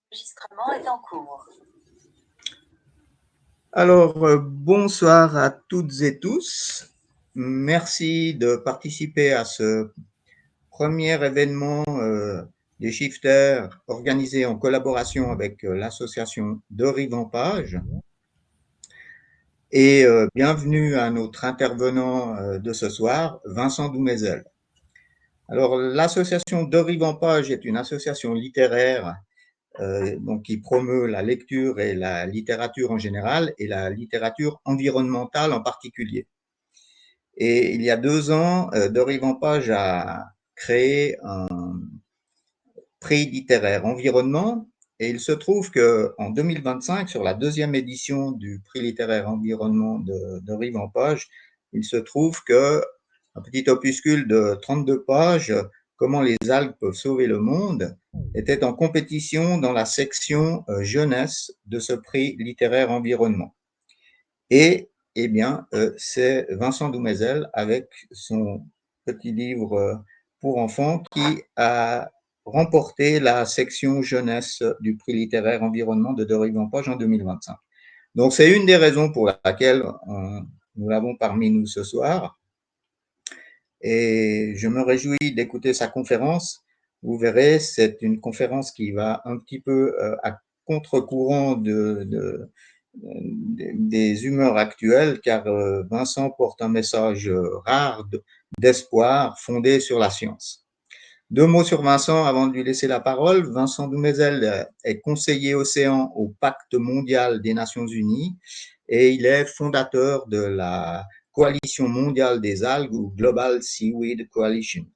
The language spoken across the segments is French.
L'enregistrement est en cours. Alors, bonsoir à toutes et tous. Merci de participer à ce premier événement des Shifters organisé en collaboration avec l'association de Rive en Page. Et bienvenue à notre intervenant de ce soir, Vincent Doumézel. Alors, l'association de Rive en Page est une association littéraire donc qui promeut la lecture et la littérature en général et la littérature environnementale en particulier. Et il y a 2 ans, Dorive en Page a créé un prix littéraire environnement et il se trouve qu'en 2025, sur la 2e édition du prix littéraire environnement de Dorive en Page, il se trouve que un petit opuscule de 32 pages, Comment les algues peuvent sauver le monde, était en compétition dans la section jeunesse de ce prix littéraire environnement. Et eh bien, c'est Vincent Doumézel avec son petit livre pour enfants qui a remporté la section jeunesse du prix littéraire environnement de Dorive en Page en 2025. Donc, c'est une des raisons pour laquelle nous l'avons parmi nous ce soir. Et je me réjouis d'écouter sa conférence. Vous verrez, c'est une conférence qui va un petit peu à contre-courant des humeurs actuelles, car Vincent porte un message rare d'espoir fondé sur la science. 2 mots sur Vincent avant de lui laisser la parole. Vincent Doumézel est conseiller océan au Pacte mondial des Nations Unies et il est fondateur de la Coalition mondiale des algues ou Global Seaweed Coalition.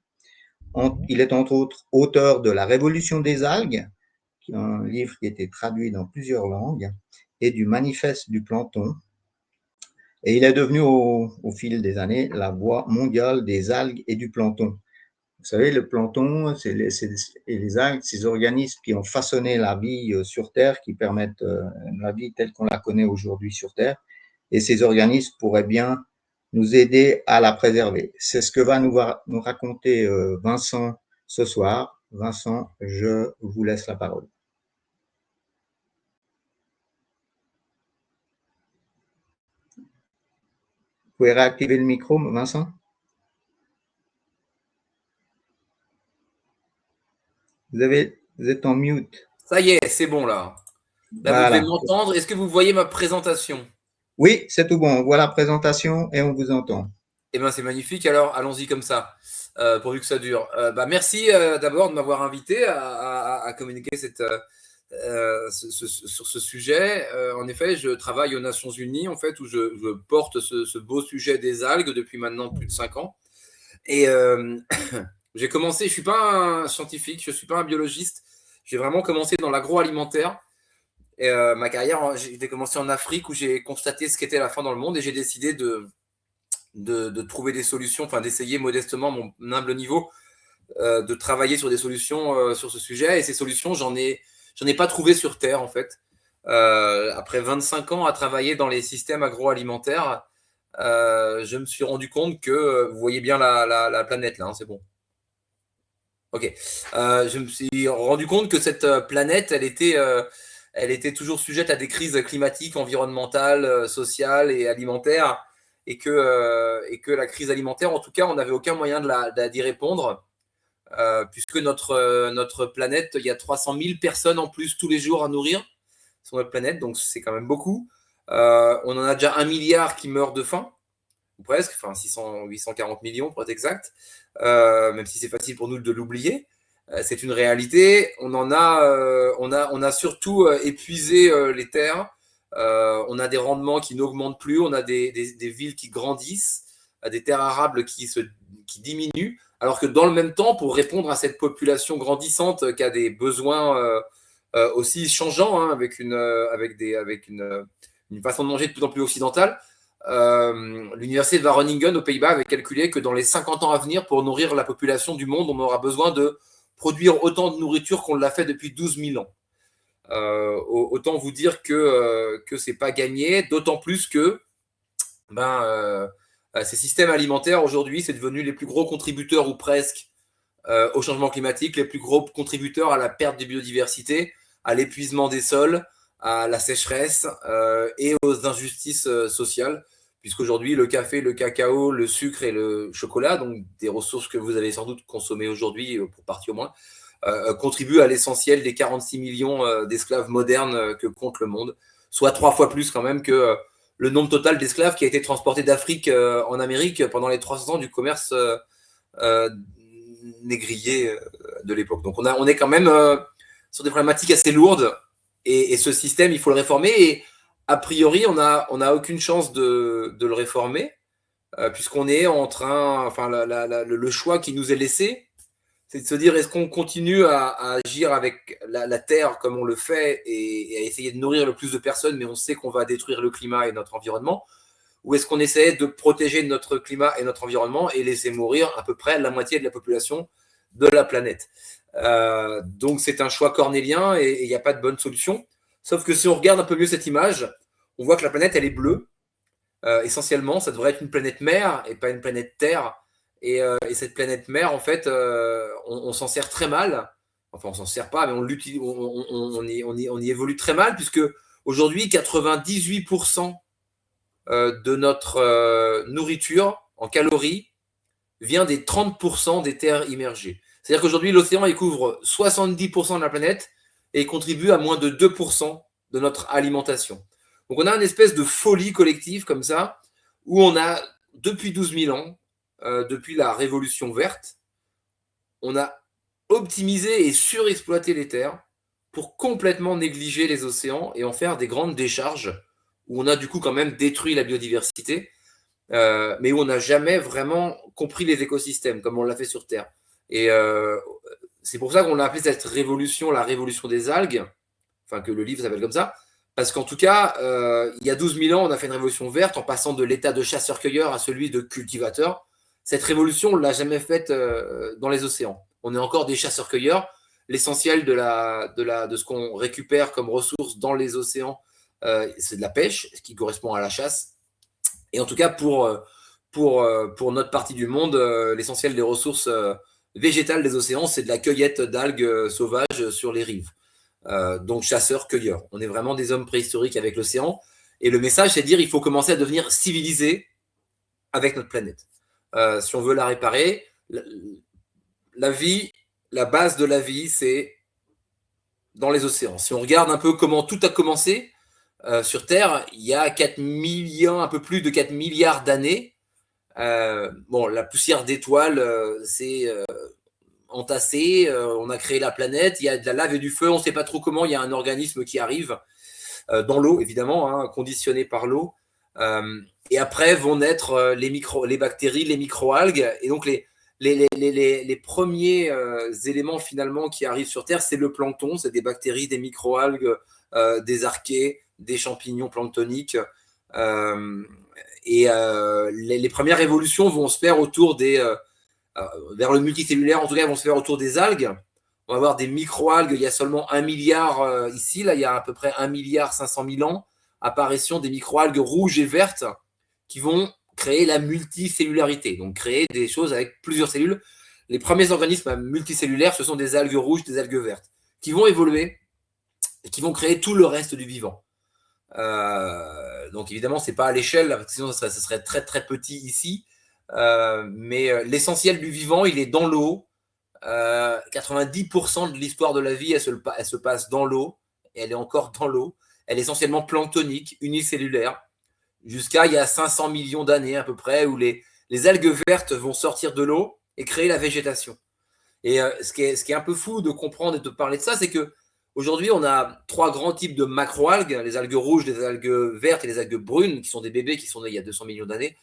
Il est entre autres auteur de La Révolution des algues, un livre qui a été traduit dans plusieurs langues, et du Manifeste du plancton. Et il est devenu au fil des années la voix mondiale des algues et du plancton. Vous savez, le plancton et les algues, ces organismes qui ont façonné la vie sur Terre, qui permettent la vie telle qu'on la connaît aujourd'hui sur Terre. Et ces organismes pourraient bien nous aider à la préserver. C'est ce que va nous raconter Vincent ce soir. Vincent, je vous laisse la parole. Vous pouvez réactiver le micro, Vincent? Vous êtes en mute. Ça y est, c'est bon là. Là, vous devez m'entendre. Est-ce que vous voyez ma présentation? Oui, c'est tout bon. On voit la présentation et on vous entend. Eh bien, c'est magnifique. Alors, allons-y comme ça, pourvu que ça dure. Merci d'abord de m'avoir invité à communiquer sur ce sujet. En effet, je travaille aux Nations Unies, en fait, où je porte ce beau sujet des algues depuis maintenant plus de 5 ans. Et j'ai commencé, je ne suis pas un scientifique, je ne suis pas un biologiste. J'ai vraiment commencé dans l'agroalimentaire. Et ma carrière, j'ai commencé en Afrique où j'ai constaté ce qu'était la faim dans le monde et j'ai décidé de trouver des solutions, enfin d'essayer modestement mon humble niveau de travailler sur des solutions sur ce sujet. Et ces solutions, j'en ai pas trouvé sur Terre en fait. Après 25 ans à travailler dans les systèmes agroalimentaires, je me suis rendu compte que, vous voyez bien la planète là, hein, c'est bon. Ok. Je me suis rendu compte que cette planète, elle était toujours sujette à des crises climatiques, environnementales, sociales et alimentaires, et que la crise alimentaire, en tout cas, on n'avait aucun moyen d'y répondre, puisque notre planète, il y a 300 000 personnes en plus tous les jours à nourrir sur notre planète, donc c'est quand même beaucoup. On en a déjà 1 milliard qui meurent de faim, ou presque, enfin 840 millions pour être exact, même si c'est facile pour nous de l'oublier. C'est une réalité. On a surtout épuisé les terres. On a des rendements qui n'augmentent plus. On a des villes qui grandissent, des terres arables qui diminuent. Alors que dans le même temps, pour répondre à cette population grandissante qui a des besoins aussi changeants, hein, avec une façon de manger de plus en plus occidentale, l'université de Wageningen aux Pays-Bas avait calculé que dans les 50 ans à venir, pour nourrir la population du monde, on aura besoin de produire autant de nourriture qu'on l'a fait depuis 12 000 ans. Autant vous dire que c'est pas gagné, d'autant plus que ces systèmes alimentaires aujourd'hui, c'est devenu les plus gros contributeurs ou presque au changement climatique, les plus gros contributeurs à la perte de biodiversité, à l'épuisement des sols, à la sécheresse et aux injustices sociales, puisqu'aujourd'hui, le café, le cacao, le sucre et le chocolat, donc des ressources que vous avez sans doute consommées aujourd'hui, pour partie au moins, contribuent à l'essentiel des 46 millions d'esclaves modernes que compte le monde, soit 3 fois plus quand même que le nombre total d'esclaves qui a été transporté d'Afrique en Amérique pendant les 300 ans du commerce négrier de l'époque. Donc on est quand même sur des problématiques assez lourdes et ce système, il faut le réformer et a priori, on n'a aucune chance de le réformer puisqu'on est en train, enfin le choix qui nous est laissé, c'est de se dire est-ce qu'on continue à agir avec la terre comme on le fait et à essayer de nourrir le plus de personnes, mais on sait qu'on va détruire le climat et notre environnement, ou est-ce qu'on essaie de protéger notre climat et notre environnement et laisser mourir à peu près la moitié de la population de la planète. Donc c'est un choix cornélien et il n'y a pas de bonne solution. Sauf que si on regarde un peu mieux cette image, on voit que la planète, elle est bleue. Essentiellement, ça devrait être une planète mer et pas une planète Terre. Et cette planète mer, en fait, on s'en sert très mal. Enfin, on s'en sert pas, mais on y évolue très mal, puisque aujourd'hui, 98% de notre nourriture en calories vient des 30% des terres immergées. C'est-à-dire qu'aujourd'hui, l'océan, il couvre 70% de la planète et il contribue à moins de 2% de notre alimentation. Donc on a une espèce de folie collective comme ça, où on a, depuis 12 000 ans, depuis la Révolution verte, on a optimisé et surexploité les terres pour complètement négliger les océans et en faire des grandes décharges, où on a du coup quand même détruit la biodiversité, mais où on n'a jamais vraiment compris les écosystèmes, comme on l'a fait sur Terre. Et c'est pour ça qu'on a appelé cette révolution la révolution des algues, enfin que le livre s'appelle comme ça, parce qu'en tout cas, il y a 12 000 ans, on a fait une révolution verte en passant de l'état de chasseur-cueilleur à celui de cultivateur. Cette révolution, on ne l'a jamais faite dans les océans. On est encore des chasseurs-cueilleurs. L'essentiel de ce qu'on récupère comme ressources dans les océans, c'est de la pêche, ce qui correspond à la chasse. Et en tout cas, pour notre partie du monde, l'essentiel des ressources végétales des océans, c'est de la cueillette d'algues sauvages sur les rives. Donc chasseurs-cueilleurs. On est vraiment des hommes préhistoriques avec l'océan. Et le message, c'est de dire qu'il faut commencer à devenir civilisé avec notre planète. Si on veut la réparer, la vie, la base de la vie, c'est dans les océans. Si on regarde un peu comment tout a commencé sur Terre, il y a 4 millions, un peu plus de 4 milliards d'années. Bon, la poussière d'étoiles, c'est entassé, on a créé la planète, il y a de la lave et du feu, on ne sait pas trop comment, il y a un organisme qui arrive dans l'eau, évidemment, hein, conditionné par l'eau. Et après vont naître les bactéries, les microalgues. Et donc, les premiers éléments finalement qui arrivent sur Terre, c'est le plancton, c'est des bactéries, des microalgues, des archées, des champignons planctoniques. Les premières évolutions vont se faire autour vers le multicellulaire, en tout cas, vont se faire autour des algues. On va avoir des microalgues, il y a seulement 1 milliard ici, là, il y a à peu près 1 milliard 500 000 ans, apparition des microalgues rouges et vertes qui vont créer la multicellularité, donc créer des choses avec plusieurs cellules. Les premiers organismes multicellulaires, ce sont des algues rouges, des algues vertes, qui vont évoluer et qui vont créer tout le reste du vivant. Donc évidemment, ce n'est pas à l'échelle, parce que sinon ce serait très très petit ici, mais l'essentiel du vivant, il est dans l'eau. 90% de l'histoire de la vie, elle se passe dans l'eau, et elle est encore dans l'eau. Elle est essentiellement planctonique, unicellulaire, jusqu'à il y a 500 millions d'années à peu près, où les algues vertes vont sortir de l'eau et créer la végétation. Et ce qui est un peu fou de comprendre et de parler de ça, c'est que aujourd'hui, on a 3 grands types de macroalgues, les algues rouges, les algues vertes et les algues brunes, qui sont des bébés qui sont nés il y a 200 millions d'années.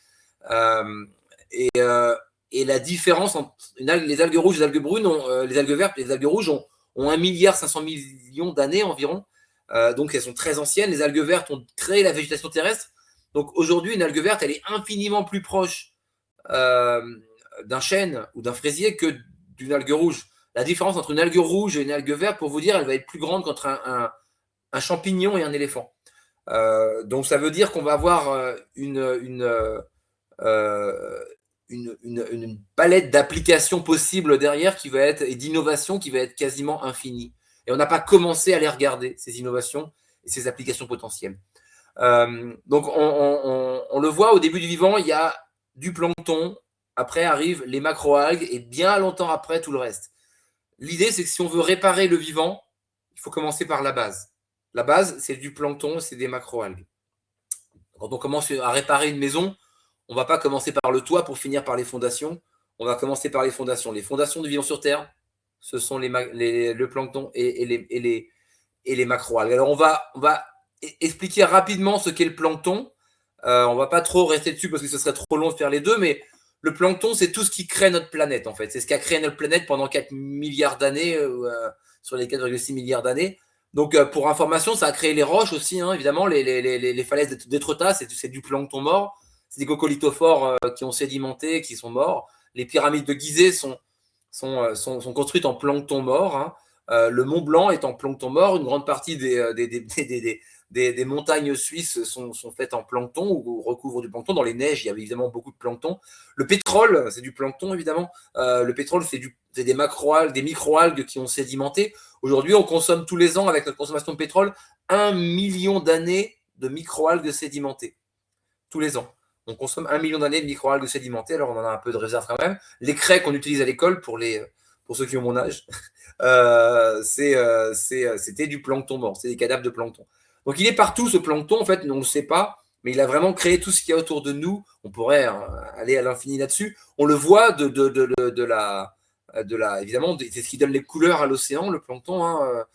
Et la différence entre les algues rouges et les algues brunes, les algues vertes et les algues rouges ont 1 milliard 500 millions d'années environ. Donc elles sont très anciennes. Les algues vertes ont créé la végétation terrestre. Donc aujourd'hui, une algue verte, elle est infiniment plus proche d'un chêne ou d'un fraisier que d'une algue rouge. La différence entre une algue rouge et une algue verte, pour vous dire, elle va être plus grande qu'entre un champignon et un éléphant. Donc ça veut dire qu'on va avoir une palette d'applications possibles derrière qui va être, et d'innovation qui va être quasiment infinie. et on n'a pas commencé à les regarder, ces innovations et ces applications potentielles. Donc, on le voit au début du vivant, il y a du plancton, après arrivent les macroalgues et bien longtemps après, tout le reste. L'idée, c'est que si on veut réparer le vivant, il faut commencer par la base. La base, c'est du plancton, c'est des macroalgues. Quand on commence à réparer une maison, on ne va pas commencer par le toit pour finir par les fondations. On va commencer par les fondations. Les fondations du vivant sur Terre, ce sont le plancton et les macroalgues. Alors, on va expliquer rapidement ce qu'est le plancton. On ne va pas trop rester dessus parce que ce serait trop long de faire les deux, mais le plancton, c'est tout ce qui crée notre planète, en fait. C'est ce qui a créé notre planète pendant 4 milliards d'années, sur les 4,6 milliards d'années. Donc, pour information, ça a créé les roches aussi, hein, évidemment. Les falaises d'Étretat, c'est du plancton mort. C'est des coccolithophores qui ont sédimenté, qui sont morts. Les pyramides de Gizeh sont construites en plancton mort. Hein. Le Mont Blanc est en plancton mort. Une grande partie des montagnes suisses sont faites en plancton ou recouvrent du plancton. Dans les neiges, il y avait évidemment beaucoup de plancton. Le pétrole, c'est du plancton, évidemment. Le pétrole, c'est des macroalgues, des microalgues qui ont sédimenté. Aujourd'hui, on consomme tous les ans, avec notre consommation de pétrole, 1 million d'années de microalgues sédimentées. Tous les ans. On consomme 1 million d'années de microalgues sédimentées, alors on en a un peu de réserve quand même. Les craies qu'on utilise à l'école, pour ceux qui ont mon âge, c'était du plancton mort, c'est des cadavres de plancton. Donc il est partout ce plancton, en fait, on ne le sait pas, mais il a vraiment créé tout ce qu'il y a autour de nous. On pourrait aller à l'infini là-dessus. On le voit évidemment, c'est ce qui donne les couleurs à l'océan, le plancton. Hein.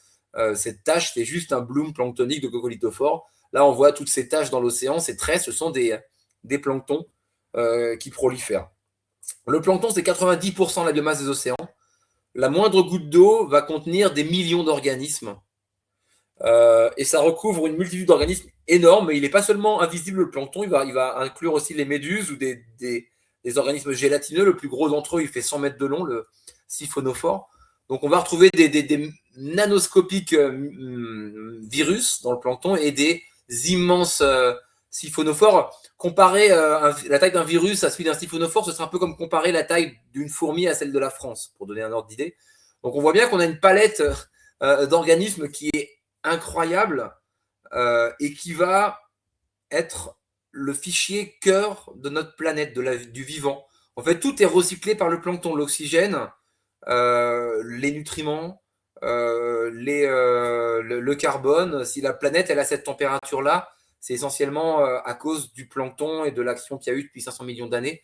Cette tache, c'est juste un bloom planctonique de coccolithophore. Là, on voit toutes ces taches dans l'océan, ces traits, ce sont des planctons qui prolifèrent. Le plancton, c'est 90% de la biomasse des océans. La moindre goutte d'eau va contenir des millions d'organismes. Et ça recouvre une multitude d'organismes énormes. Mais il n'est pas seulement invisible, le plancton, il va inclure aussi les méduses ou des organismes gélatineux. Le plus gros d'entre eux, il fait 100 mètres de long, le siphonophore. Donc on va retrouver des nanoscopiques virus dans le plancton et des immenses siphonophores. Comparer la taille d'un virus à celui d'un siphonophore, ce serait un peu comme comparer la taille d'une fourmi à celle de la France, pour donner un ordre d'idée. Donc on voit bien qu'on a une palette d'organismes qui est incroyable et qui va être le fichier cœur de notre planète, du vivant. En fait, tout est recyclé par le plancton, l'oxygène, les nutriments, le carbone. Si la planète elle a cette température-là, c'est essentiellement à cause du plancton et de l'action qu'il y a eu depuis 500 millions d'années.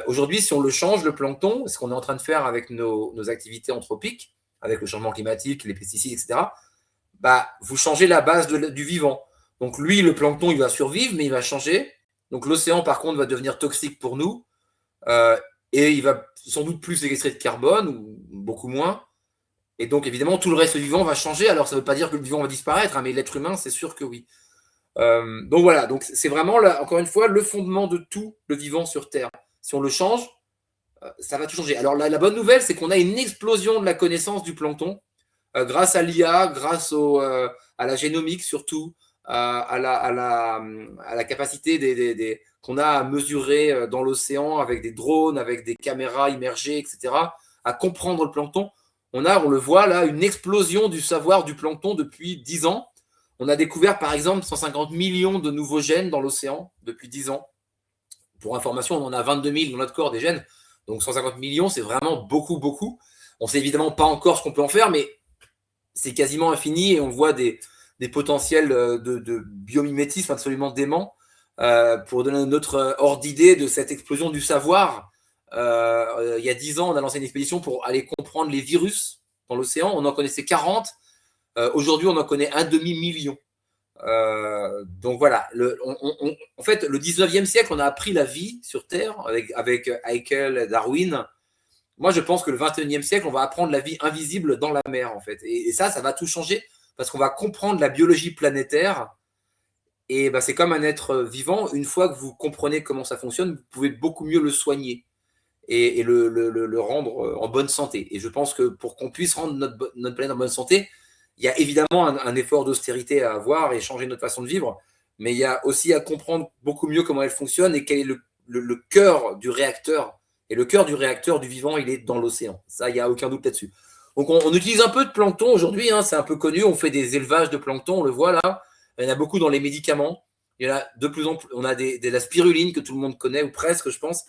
Aujourd'hui, si on le change, le plancton, ce qu'on est en train de faire avec nos activités anthropiques, avec le changement climatique, les pesticides, etc., vous changez la base du vivant. Donc lui, le plancton, il va survivre, mais il va changer. Donc l'océan, par contre, va devenir toxique pour nous. Et il va sans doute plus séquestrer de carbone, ou beaucoup moins. Et donc, évidemment, tout le reste du vivant va changer. Alors, ça ne veut pas dire que le vivant va disparaître, hein, mais l'être humain, c'est sûr que oui. Donc voilà, donc c'est vraiment, là, encore une fois, le fondement de tout le vivant sur Terre. Si on le change, ça va tout changer. Alors, la bonne nouvelle, c'est qu'on a une explosion de la connaissance du plancton, grâce à l'IA, grâce à la génomique surtout, à la capacité qu'on a à mesurer dans l'océan avec des drones, avec des caméras immergées, etc., à comprendre le plancton. On le voit là, une explosion du savoir du plancton depuis 10 ans. On a découvert par exemple 150 millions de nouveaux gènes dans l'océan depuis 10 ans. Pour information, on en a 22 000 dans notre corps des gènes. Donc 150 millions, c'est vraiment beaucoup, beaucoup. On ne sait évidemment pas encore ce qu'on peut en faire, mais c'est quasiment infini et on voit des potentiels de biomimétisme absolument déments. Pour donner notre ordre d'idée de cette explosion du savoir, il y a 10 ans, on a lancé une expédition pour aller comprendre les virus dans l'océan. On en connaissait 40. Aujourd'hui, on en connaît un demi-million. Donc voilà, en fait, le 19e siècle, on a appris la vie sur Terre avec Haeckel et Darwin. Moi, je pense que le 21e siècle, on va apprendre la vie invisible dans la mer, en fait. Et ça va tout changer parce qu'on va comprendre la biologie planétaire. Et c'est comme un être vivant. Une fois que vous comprenez comment ça fonctionne, vous pouvez beaucoup mieux le soigner et le rendre en bonne santé. Et je pense que pour qu'on puisse rendre notre planète en bonne santé, il y a évidemment un effort d'austérité à avoir et changer notre façon de vivre, mais il y a aussi à comprendre beaucoup mieux comment elle fonctionne et quel est le cœur du réacteur. Et le cœur du réacteur du vivant, il est dans l'océan. Ça, il n'y a aucun doute là-dessus. Donc, on utilise un peu de plancton aujourd'hui, hein, c'est un peu connu. On fait des élevages de plancton, on le voit là. Il y en a beaucoup dans les médicaments. Il y en a de plus en plus. On a de la spiruline que tout le monde connaît, ou presque, je pense,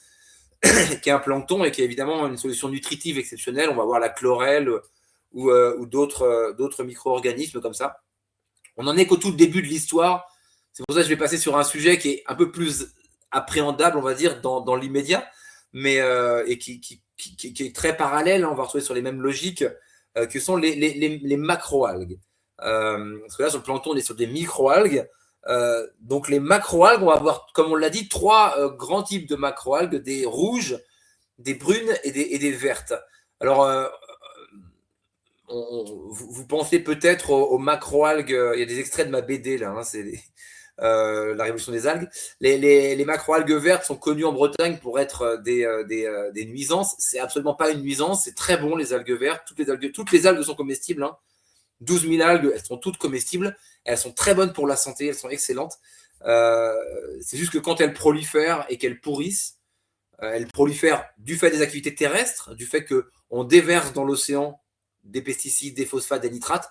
qui est un plancton et qui est évidemment une solution nutritive exceptionnelle. On va voir la chlorelle ou d'autres micro-organismes comme ça. On n'en est qu'au tout début de l'histoire. C'est pour ça que je vais passer sur un sujet qui est un peu plus appréhendable, on va dire, dans l'immédiat, mais et qui est très parallèle. On va retrouver sur les mêmes logiques que sont les macroalgues. Parce que là, sur le plancton, on est sur des microalgues. Donc, les macroalgues, on va avoir, comme on l'a dit, trois grands types de macroalgues, des rouges, des brunes et des vertes. Alors, vous pensez peut-être aux macroalgues. Il y a des extraits de ma BD là, hein, c'est la révolution des algues. Les macroalgues vertes sont connues en Bretagne pour être des nuisances. C'est absolument pas une nuisance, c'est très bon les algues vertes. Toutes les algues sont comestibles. Hein. 12 000 algues, elles sont toutes comestibles. Elles sont très bonnes pour la santé, elles sont excellentes. C'est juste que quand elles prolifèrent et qu'elles pourrissent, elles prolifèrent du fait des activités terrestres, du fait qu'on déverse dans l'océan des pesticides, des phosphates, des nitrates.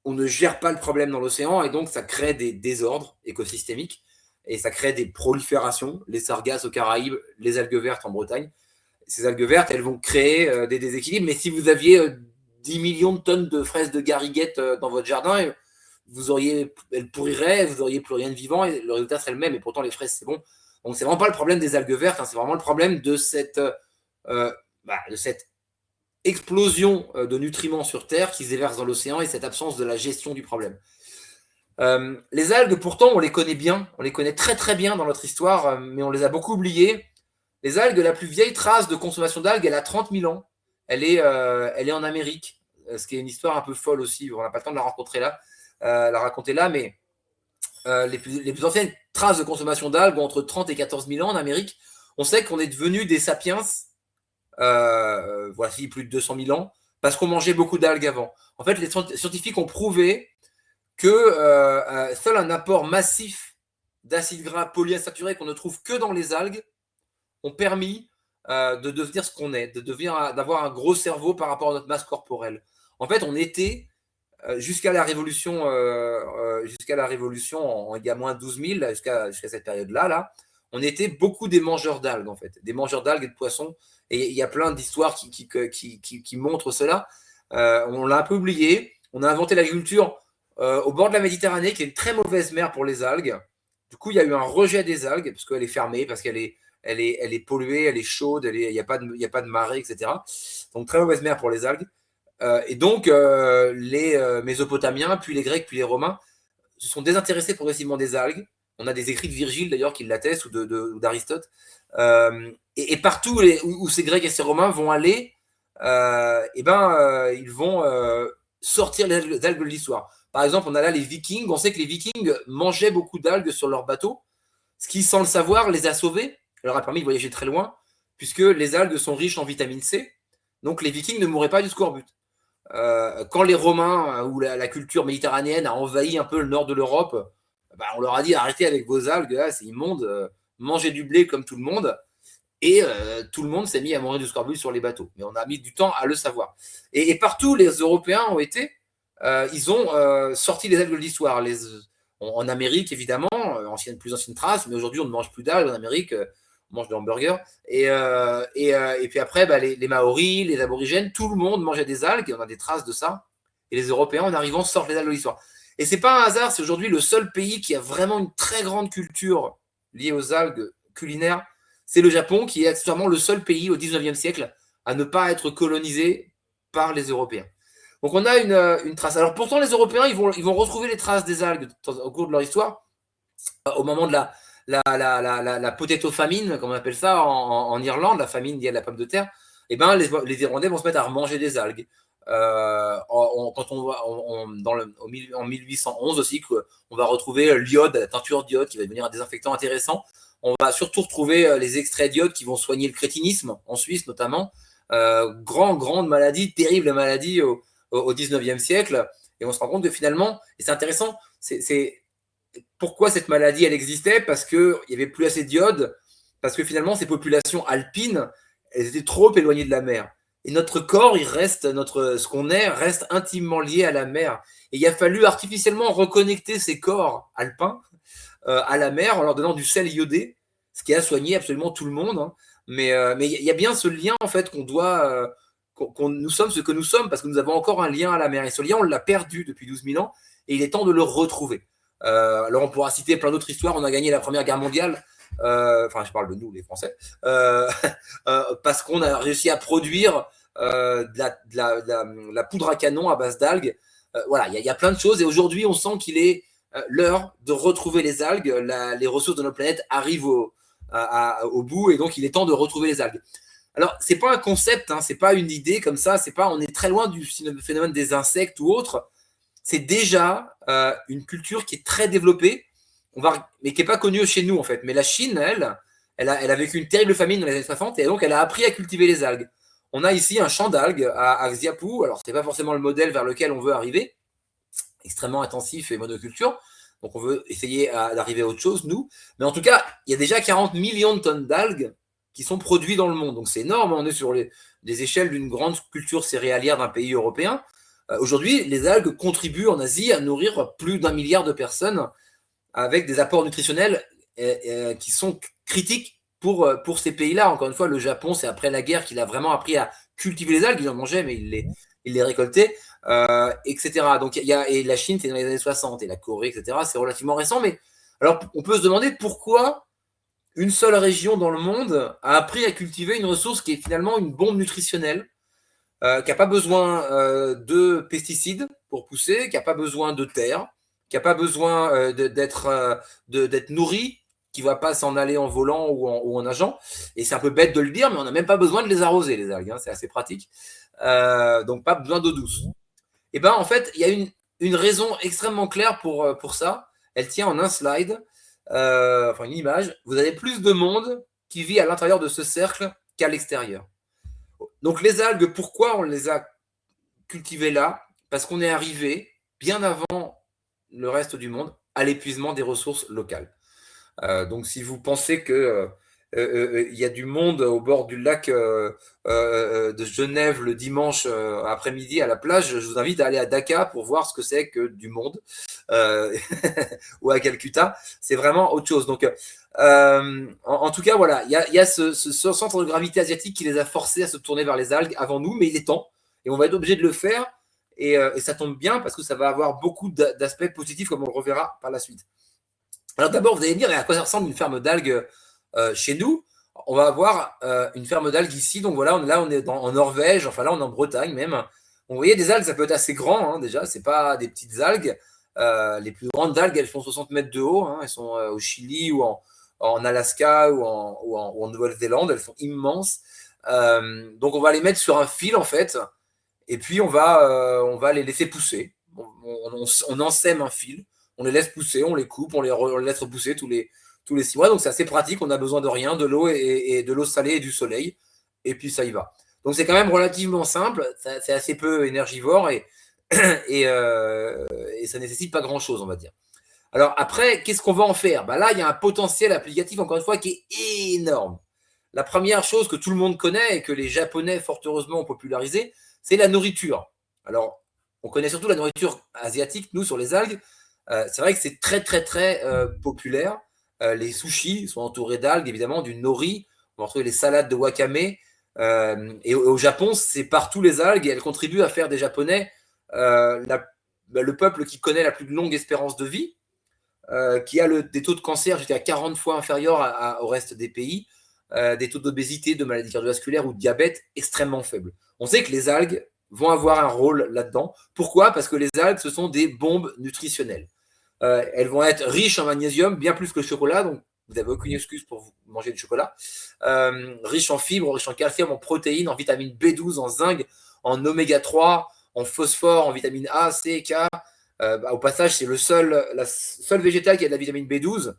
On ne gère pas le problème dans l'océan et donc ça crée des désordres écosystémiques et ça crée des proliférations, les sargasses aux Caraïbes, les algues vertes en Bretagne. Ces algues vertes, elles vont créer des déséquilibres, mais si vous aviez 10 millions de tonnes de fraises de gariguette dans votre jardin, elles pourriraient, vous n'auriez plus rien de vivant et le résultat serait le même, et pourtant les fraises c'est bon. Donc c'est vraiment pas le problème des algues vertes, hein, c'est vraiment le problème de cette explosion de nutriments sur Terre qui se déversent dans l'océan et cette absence de la gestion du problème. Les algues, pourtant, on les connaît bien, on les connaît très très bien dans notre histoire, mais on les a beaucoup oubliées. Les algues, la plus vieille trace de consommation d'algues, elle a 30 000 ans. Elle est en Amérique, ce qui est une histoire un peu folle aussi. On n'a pas le temps de la raconter là, mais les plus anciennes traces de consommation d'algues ont entre 30 et 14 000 ans en Amérique. On sait qu'on est devenu des sapiens voici plus de 200 000 ans, parce qu'on mangeait beaucoup d'algues avant. En fait, les scientifiques ont prouvé que seul un apport massif d'acides gras polyinsaturés qu'on ne trouve que dans les algues ont permis de devenir ce qu'on est, d'avoir un gros cerveau par rapport à notre masse corporelle. En fait, on était, jusqu'à la Révolution, il y a moins 12 000, jusqu'à cette période-là, on était beaucoup des mangeurs d'algues, en fait, des mangeurs d'algues et de poissons. Et il y a plein d'histoires qui montrent cela. On l'a un peu oublié. On a inventé l'agriculture au bord de la Méditerranée, qui est une très mauvaise mer pour les algues. Du coup, il y a eu un rejet des algues, parce qu'elle est fermée, parce qu'elle est polluée, elle est chaude, il n'y a pas de marée, etc. Donc, très mauvaise mer pour les algues. Et donc, les Mésopotamiens, puis les Grecs, puis les Romains, se sont désintéressés progressivement des algues. On a des écrits de Virgile, d'ailleurs, qui l'attestent, ou d'Aristote. Et partout où ces Grecs et ces Romains vont aller, ils vont sortir les algues de l'histoire. Par exemple, on a là les Vikings. On sait que les Vikings mangeaient beaucoup d'algues sur leurs bateaux, ce qui, sans le savoir, les a sauvés, leur a permis de voyager très loin, puisque les algues sont riches en vitamine C. Donc les Vikings ne mouraient pas du scorbut. Quand les Romains ou la culture méditerranéenne a envahi un peu le nord de l'Europe, on leur a dit arrêtez avec vos algues, là, c'est immonde, mangez du blé comme tout le monde. Et tout le monde s'est mis à mourir du scorbut sur les bateaux. Mais on a mis du temps à le savoir. Et partout, les Européens ont été, ils ont sorti les algues de l'histoire. En Amérique, évidemment, plus ancienne trace, mais aujourd'hui, on ne mange plus d'algues en Amérique, on mange de hamburgers. Et puis après, les Maoris, les aborigènes, tout le monde mangeait des algues, et on a des traces de ça. Et les Européens, en arrivant, sortent les algues de l'histoire. Et c'est pas un hasard, c'est aujourd'hui le seul pays qui a vraiment une très grande culture liée aux algues culinaires. C'est le Japon qui est accessoirement le seul pays au 19e siècle à ne pas être colonisé par les Européens. Donc on a une trace. Alors pourtant les Européens, ils vont retrouver les traces des algues au cours de leur histoire, au moment de la potato famine, comme on appelle ça en Irlande, la famine liée à la pomme de terre. Et les Irlandais vont se mettre à remanger des algues. En 1811 aussi, on va retrouver l'iode, la teinture d'iode, qui va devenir un désinfectant intéressant. On va surtout retrouver les extraits d'iode qui vont soigner le crétinisme, en Suisse notamment. Grande maladie, terrible maladie au 19e siècle. Et on se rend compte que finalement, et c'est intéressant, c'est pourquoi cette maladie, elle existait, parce qu'il n'y avait plus assez d'iode, parce que finalement, ces populations alpines, elles étaient trop éloignées de la mer. Et notre corps, ce qu'on est, reste intimement lié à la mer. Et il a fallu artificiellement reconnecter ces corps alpins à la mer en leur donnant du sel iodé, ce qui a soigné absolument tout le monde. Hein. Mais il y a bien ce lien en fait qu'on doit, nous sommes ce que nous sommes parce que nous avons encore un lien à la mer. Et ce lien, on l'a perdu depuis 12 000 ans et il est temps de le retrouver. Alors on pourra citer plein d'autres histoires. On a gagné la Première Guerre mondiale. Enfin, je parle de nous, les Français, parce qu'on a réussi à produire la poudre à canon à base d'algues. Voilà, il y a plein de choses. Et aujourd'hui, on sent qu'il est l'heure de retrouver les algues. Les ressources de notre planète arrivent au bout, et donc il est temps de retrouver les algues. Alors, c'est pas un concept, hein, c'est pas une idée comme ça. C'est pas, on est très loin du phénomène des insectes ou autre. C'est déjà une culture qui est très développée, mais qui n'est pas connue chez nous en fait. Mais la Chine, elle a vécu une terrible famine dans les années 60 et donc elle a appris à cultiver les algues. On a ici un champ d'algues à Xiapu. Alors, ce n'est pas forcément le modèle vers lequel on veut arriver, extrêmement intensif et monoculture. Donc, on veut essayer d'arriver à autre chose, nous. Mais en tout cas, il y a déjà 40 millions de tonnes d'algues qui sont produites dans le monde. Donc, c'est énorme. On est sur des échelles d'une grande culture céréalière d'un pays européen. Aujourd'hui, les algues contribuent en Asie à nourrir plus d'1 milliard de personnes avec des apports nutritionnels qui sont critiques pour ces pays-là. Encore une fois, le Japon, c'est après la guerre qu'il a vraiment appris à cultiver les algues. Il en mangeait, mais il les récoltait, etc. Donc, et la Chine, c'est dans les années 60, et la Corée, etc. C'est relativement récent. Mais alors, on peut se demander pourquoi une seule région dans le monde a appris à cultiver une ressource qui est finalement une bombe nutritionnelle, qui n'a pas besoin de pesticides pour pousser, qui n'a pas besoin de terre, qui n'a pas besoin d'être nourri, qui ne va pas s'en aller en volant ou en nageant. Et c'est un peu bête de le dire, mais on n'a même pas besoin de les arroser, les algues. Hein, c'est assez pratique. Donc, pas besoin d'eau douce. Et bien, en fait, il y a une raison extrêmement claire pour ça. Elle tient en un slide, enfin une image. Vous avez plus de monde qui vit à l'intérieur de ce cercle qu'à l'extérieur. Donc, les algues, pourquoi on les a cultivées là? Parce qu'on est arrivé, bien avant le reste du monde, à l'épuisement des ressources locales. Donc, si vous pensez que il y a du monde au bord du lac de Genève le dimanche après-midi à la plage, je vous invite à aller à Dakar pour voir ce que c'est que du monde, ou à Calcutta. C'est vraiment autre chose. Donc, en tout cas, voilà, il y a ce centre de gravité asiatique qui les a forcés à se tourner vers les algues avant nous, mais il est temps, et on va être obligé de le faire, et ça tombe bien parce que ça va avoir beaucoup d'aspects positifs, comme on le reverra par la suite. Alors d'abord, vous allez me dire à quoi ça ressemble une ferme d'algues chez nous. On va avoir une ferme d'algues ici. Donc voilà, on est en Norvège, enfin là on est en Bretagne même. Vous voyez, des algues, ça peut être assez grand, hein, déjà. C'est pas des petites algues. Les plus grandes algues, elles font 60 mètres de haut. Hein. Elles sont au Chili ou en Alaska ou en Nouvelle-Zélande. Elles sont immenses. Donc on va les mettre sur un fil en fait. Et puis on va les laisser pousser. On ensème un fil. On les laisse pousser, on les coupe, on les laisse repousser tous les 6 mois. Donc, c'est assez pratique. On n'a besoin de rien, de l'eau et de l'eau salée et du soleil. Et puis, ça y va. Donc, c'est quand même relativement simple. C'est assez peu énergivore et ça ne nécessite pas grand-chose, on va dire. Alors, après, qu'est-ce qu'on va en faire? Là, il y a un potentiel applicatif, encore une fois, qui est énorme. La première chose que tout le monde connaît et que les Japonais, fort heureusement, ont popularisé, c'est la nourriture. Alors, on connaît surtout la nourriture asiatique, nous, sur les algues. C'est vrai que c'est très, très, très populaire. Les sushis sont entourés d'algues, évidemment, du nori. On va retrouver les salades de wakame. Et au Japon, c'est partout les algues et elles contribuent à faire des Japonais le peuple qui connaît la plus longue espérance de vie, qui a des taux de cancer jusqu'à 40 fois inférieurs au reste des pays, des taux d'obésité, de maladies cardiovasculaires ou de diabète extrêmement faibles. On sait que les algues vont avoir un rôle là-dedans. Pourquoi? Parce que les algues, ce sont des bombes nutritionnelles. Elles vont être riches en magnésium, bien plus que le chocolat, donc vous n'avez aucune excuse pour manger du chocolat. Riches en fibres, riches en calcium, en protéines, en vitamine B12, en zinc, en oméga 3, en phosphore, en vitamine A, C, K. Au passage, c'est la seule végétale qui a de la vitamine B12,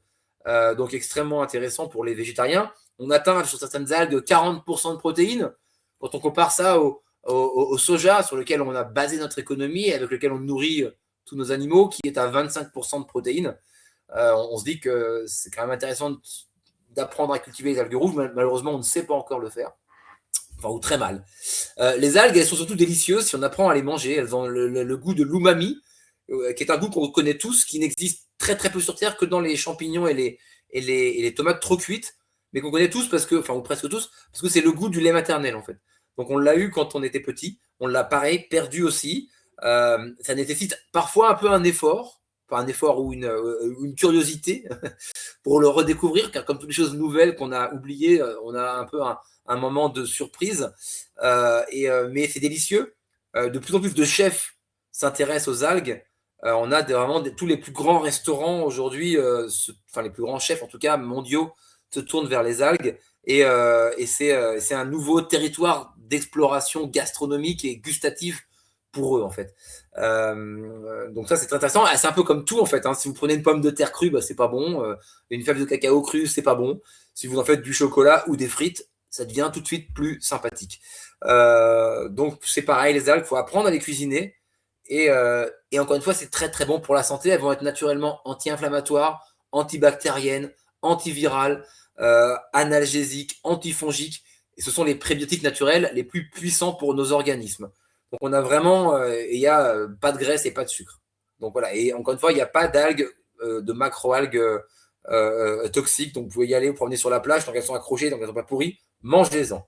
donc extrêmement intéressant pour les végétariens. On atteint sur certaines algues 40% de protéines. Quand on compare ça au soja sur lequel on a basé notre économie et avec lequel on nourrit tous nos animaux, qui est à 25% de protéines, on se dit que c'est quand même intéressant d'apprendre à cultiver les algues rouges. Malheureusement, on ne sait pas encore le faire. enfin ou très mal. Les algues, elles sont surtout délicieuses si on apprend à les manger. Elles ont le goût de l'umami, qui est un goût qu'on connaît tous, qui n'existe très très peu sur Terre que dans les champignons et les tomates trop cuites, mais qu'on connaît tous parce que, enfin ou presque tous, parce que c'est le goût du lait maternel en fait. Donc on l'a eu quand on était petit, on l'a pareil perdu aussi. Ça nécessite parfois un peu un effort, enfin un effort ou une curiosité pour le redécouvrir, car comme toutes les choses nouvelles qu'on a oubliées, on a un peu un moment de surprise. Mais c'est délicieux. De plus en plus de chefs s'intéressent aux algues. On a vraiment tous les plus grands restaurants aujourd'hui, enfin les plus grands chefs en tout cas mondiaux, se tournent vers les algues. Et c'est un nouveau territoire d'exploration gastronomique et gustative pour eux en fait. Donc ça c'est très intéressant. C'est un peu comme tout en fait. Hein. Si vous prenez une pomme de terre crue, bah, c'est pas bon. Une fève de cacao crue, c'est pas bon. Si vous en faites du chocolat ou des frites, ça devient tout de suite plus sympathique. Donc c'est pareil, les algues, il faut apprendre à les cuisiner. Et encore une fois, c'est très très bon pour la santé. Elles vont être naturellement anti-inflammatoires, antibactériennes, antivirales, analgésiques, antifongiques. Et ce sont les prébiotiques naturels les plus puissants pour nos organismes. Donc on a vraiment, il n'y a pas de graisse et pas de sucre. Donc voilà, et encore une fois, il n'y a pas d'algues, de macro-algues toxiques. Donc vous pouvez y aller, vous promener sur la plage, tant qu'elles sont accrochées, tant qu'elles ne sont pas pourries, mangez-en.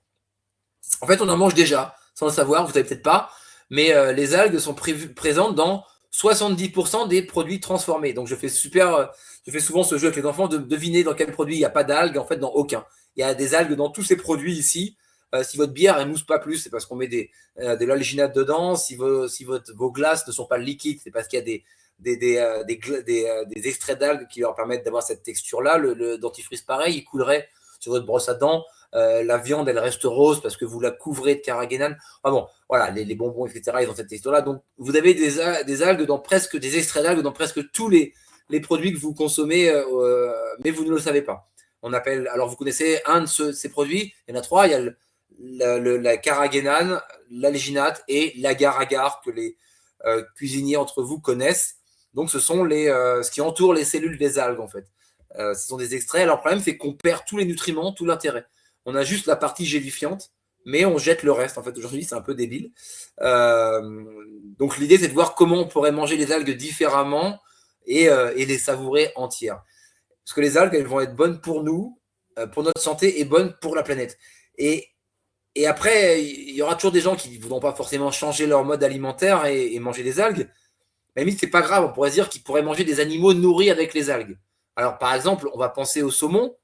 En fait, on en mange déjà, sans le savoir, vous ne savez peut-être pas, mais les algues sont présentes dans 70% des produits transformés. Donc je fais souvent ce jeu avec les enfants de deviner dans quel produit il n'y a pas d'algues, en fait dans aucun. Il y a des algues dans tous ces produits ici. Si votre bière elle mousse pas plus, c'est parce qu'on met de l'alginate dedans. Si vos glaces ne sont pas liquides, c'est parce qu'il y a des extraits d'algues qui leur permettent d'avoir cette texture-là. Le dentifrice, pareil, il coulerait sur votre brosse à dents. La viande, elle reste rose parce que vous la couvrez de carragénane. Ah bon, voilà, les bonbons, etc., ils ont cette texture-là. Donc, vous avez des algues dans presque, des extraits d'algues dans presque tous les produits que vous consommez, mais vous ne le savez pas. Alors, vous connaissez un de ces produits, il y en a trois, il y a la carragénane, l'alginate et l'agar-agar que les cuisiniers entre vous connaissent. Donc, ce sont ce qui entoure les cellules des algues, en fait. Ce sont des extraits. Alors, le problème, c'est qu'on perd tous les nutriments, tout l'intérêt. On a juste la partie gélifiante, mais on jette le reste. En fait, aujourd'hui, c'est un peu débile. Donc, l'idée, c'est de voir comment on pourrait manger les algues différemment et les savourer entières. Parce que les algues, elles vont être bonnes pour nous, pour notre santé et bonnes pour la planète. Et après, il y aura toujours des gens qui ne voudront pas forcément changer leur mode alimentaire et manger des algues. Mais à la limite, c'est pas grave. On pourrait se dire qu'ils pourraient manger des animaux nourris avec les algues. Alors, par exemple, on va penser au saumon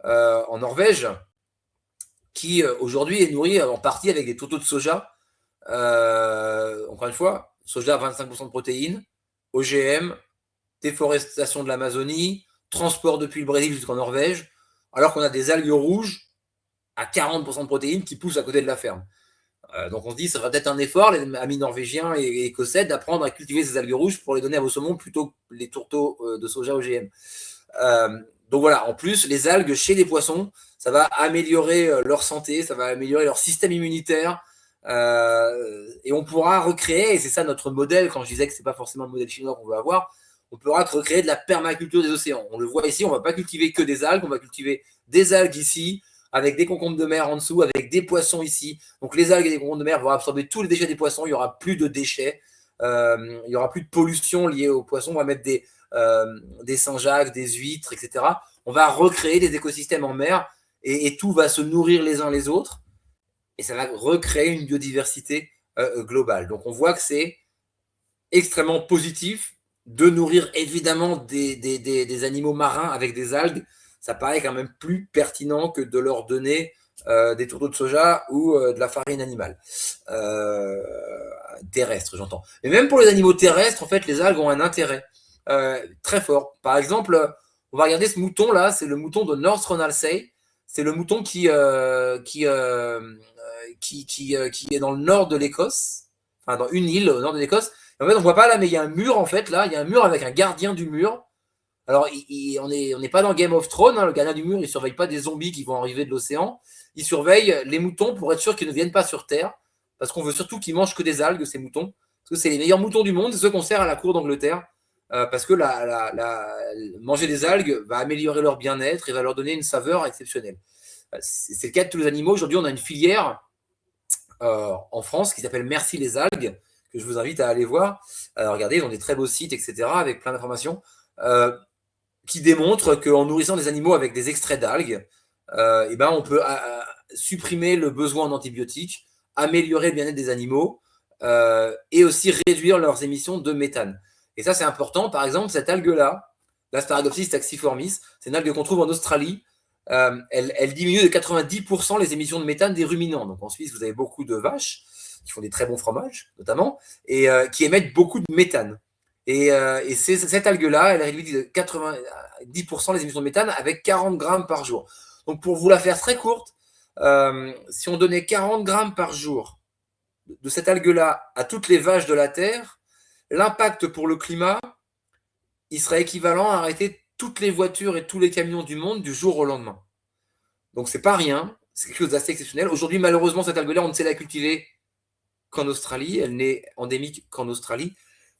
en Norvège, qui aujourd'hui est nourri en partie avec des tourteaux de soja. Encore une fois, soja à 25% de protéines, OGM, déforestation de l'Amazonie, transport depuis le Brésil jusqu'en Norvège, alors qu'on a des algues rouges à 40% de protéines qui poussent à côté de la ferme. Donc on se dit, ça va peut-être un effort, les amis norvégiens et écossais, d'apprendre à cultiver ces algues rouges pour les donner à vos saumons plutôt que les tourteaux de soja OGM. Donc voilà, en plus, les algues chez les poissons, ça va améliorer leur santé, ça va améliorer leur système immunitaire, et on pourra recréer, et c'est ça notre modèle, quand je disais que c'est pas forcément le modèle chinois qu'on veut avoir, on pourra recréer de la permaculture des océans. On le voit ici, on va pas cultiver que des algues, on va cultiver des algues ici, avec des concombres de mer en dessous, avec des poissons ici. Donc les algues et les concombres de mer vont absorber tous les déchets des poissons, il n'y aura plus de déchets, il n'y aura plus de pollution liée aux poissons, on va mettre des Saint-Jacques, des huîtres, etc. On va recréer des écosystèmes en mer et tout va se nourrir les uns les autres et ça va recréer une biodiversité globale. Donc on voit que c'est extrêmement positif de nourrir évidemment des animaux marins avec des algues. Ça paraît quand même plus pertinent que de leur donner des tourteaux de soja ou de la farine animale. Terrestre, j'entends. Mais même pour les animaux terrestres, en fait, les algues ont un intérêt très fort. Par exemple, on va regarder ce mouton-là, c'est le mouton de North Ronaldsay. C'est le mouton qui est dans le nord de l'Écosse, enfin dans une île au nord de l'Écosse. Et en fait, on voit pas là, mais il y a un mur en fait là, il y a un mur avec un gardien du mur. Alors, on n'est pas dans Game of Thrones, hein, le gardien du mur, il surveille pas des zombies qui vont arriver de l'océan. Il surveille les moutons pour être sûr qu'ils ne viennent pas sur Terre, parce qu'on veut surtout qu'ils mangent que des algues, ces moutons, parce que c'est les meilleurs moutons du monde, c'est ceux qu'on sert à la cour d'Angleterre, parce que manger des algues va améliorer leur bien-être et va leur donner une saveur exceptionnelle. C'est le cas de tous les animaux. Aujourd'hui, on a une filière en France qui s'appelle Merci les algues, que je vous invite à aller voir. Regardez, ils ont des très beaux sites, etc., avec plein d'informations qui démontrent qu'en nourrissant des animaux avec des extraits d'algues, on peut supprimer le besoin en antibiotiques, améliorer le bien-être des animaux et aussi réduire leurs émissions de méthane. Et ça, c'est important. Par exemple, cette algue-là, l'Asparagopsis taxiformis, c'est une algue qu'on trouve en Australie. Elle diminue de 90% les émissions de méthane des ruminants. Donc en Suisse, vous avez beaucoup de vaches qui font des très bons fromages, notamment, et qui émettent beaucoup de méthane. Et cette algue-là, elle réduit de 90% les émissions de méthane avec 40 grammes par jour. Donc pour vous la faire très courte, si on donnait 40 grammes par jour de cette algue-là à toutes les vaches de la Terre, l'impact pour le climat, il serait équivalent à arrêter toutes les voitures et tous les camions du monde du jour au lendemain. Donc c'est pas rien, c'est quelque chose d'assez exceptionnel. Aujourd'hui, malheureusement, cette algue-là, on ne sait la cultiver qu'en Australie, elle n'est endémique qu'en Australie.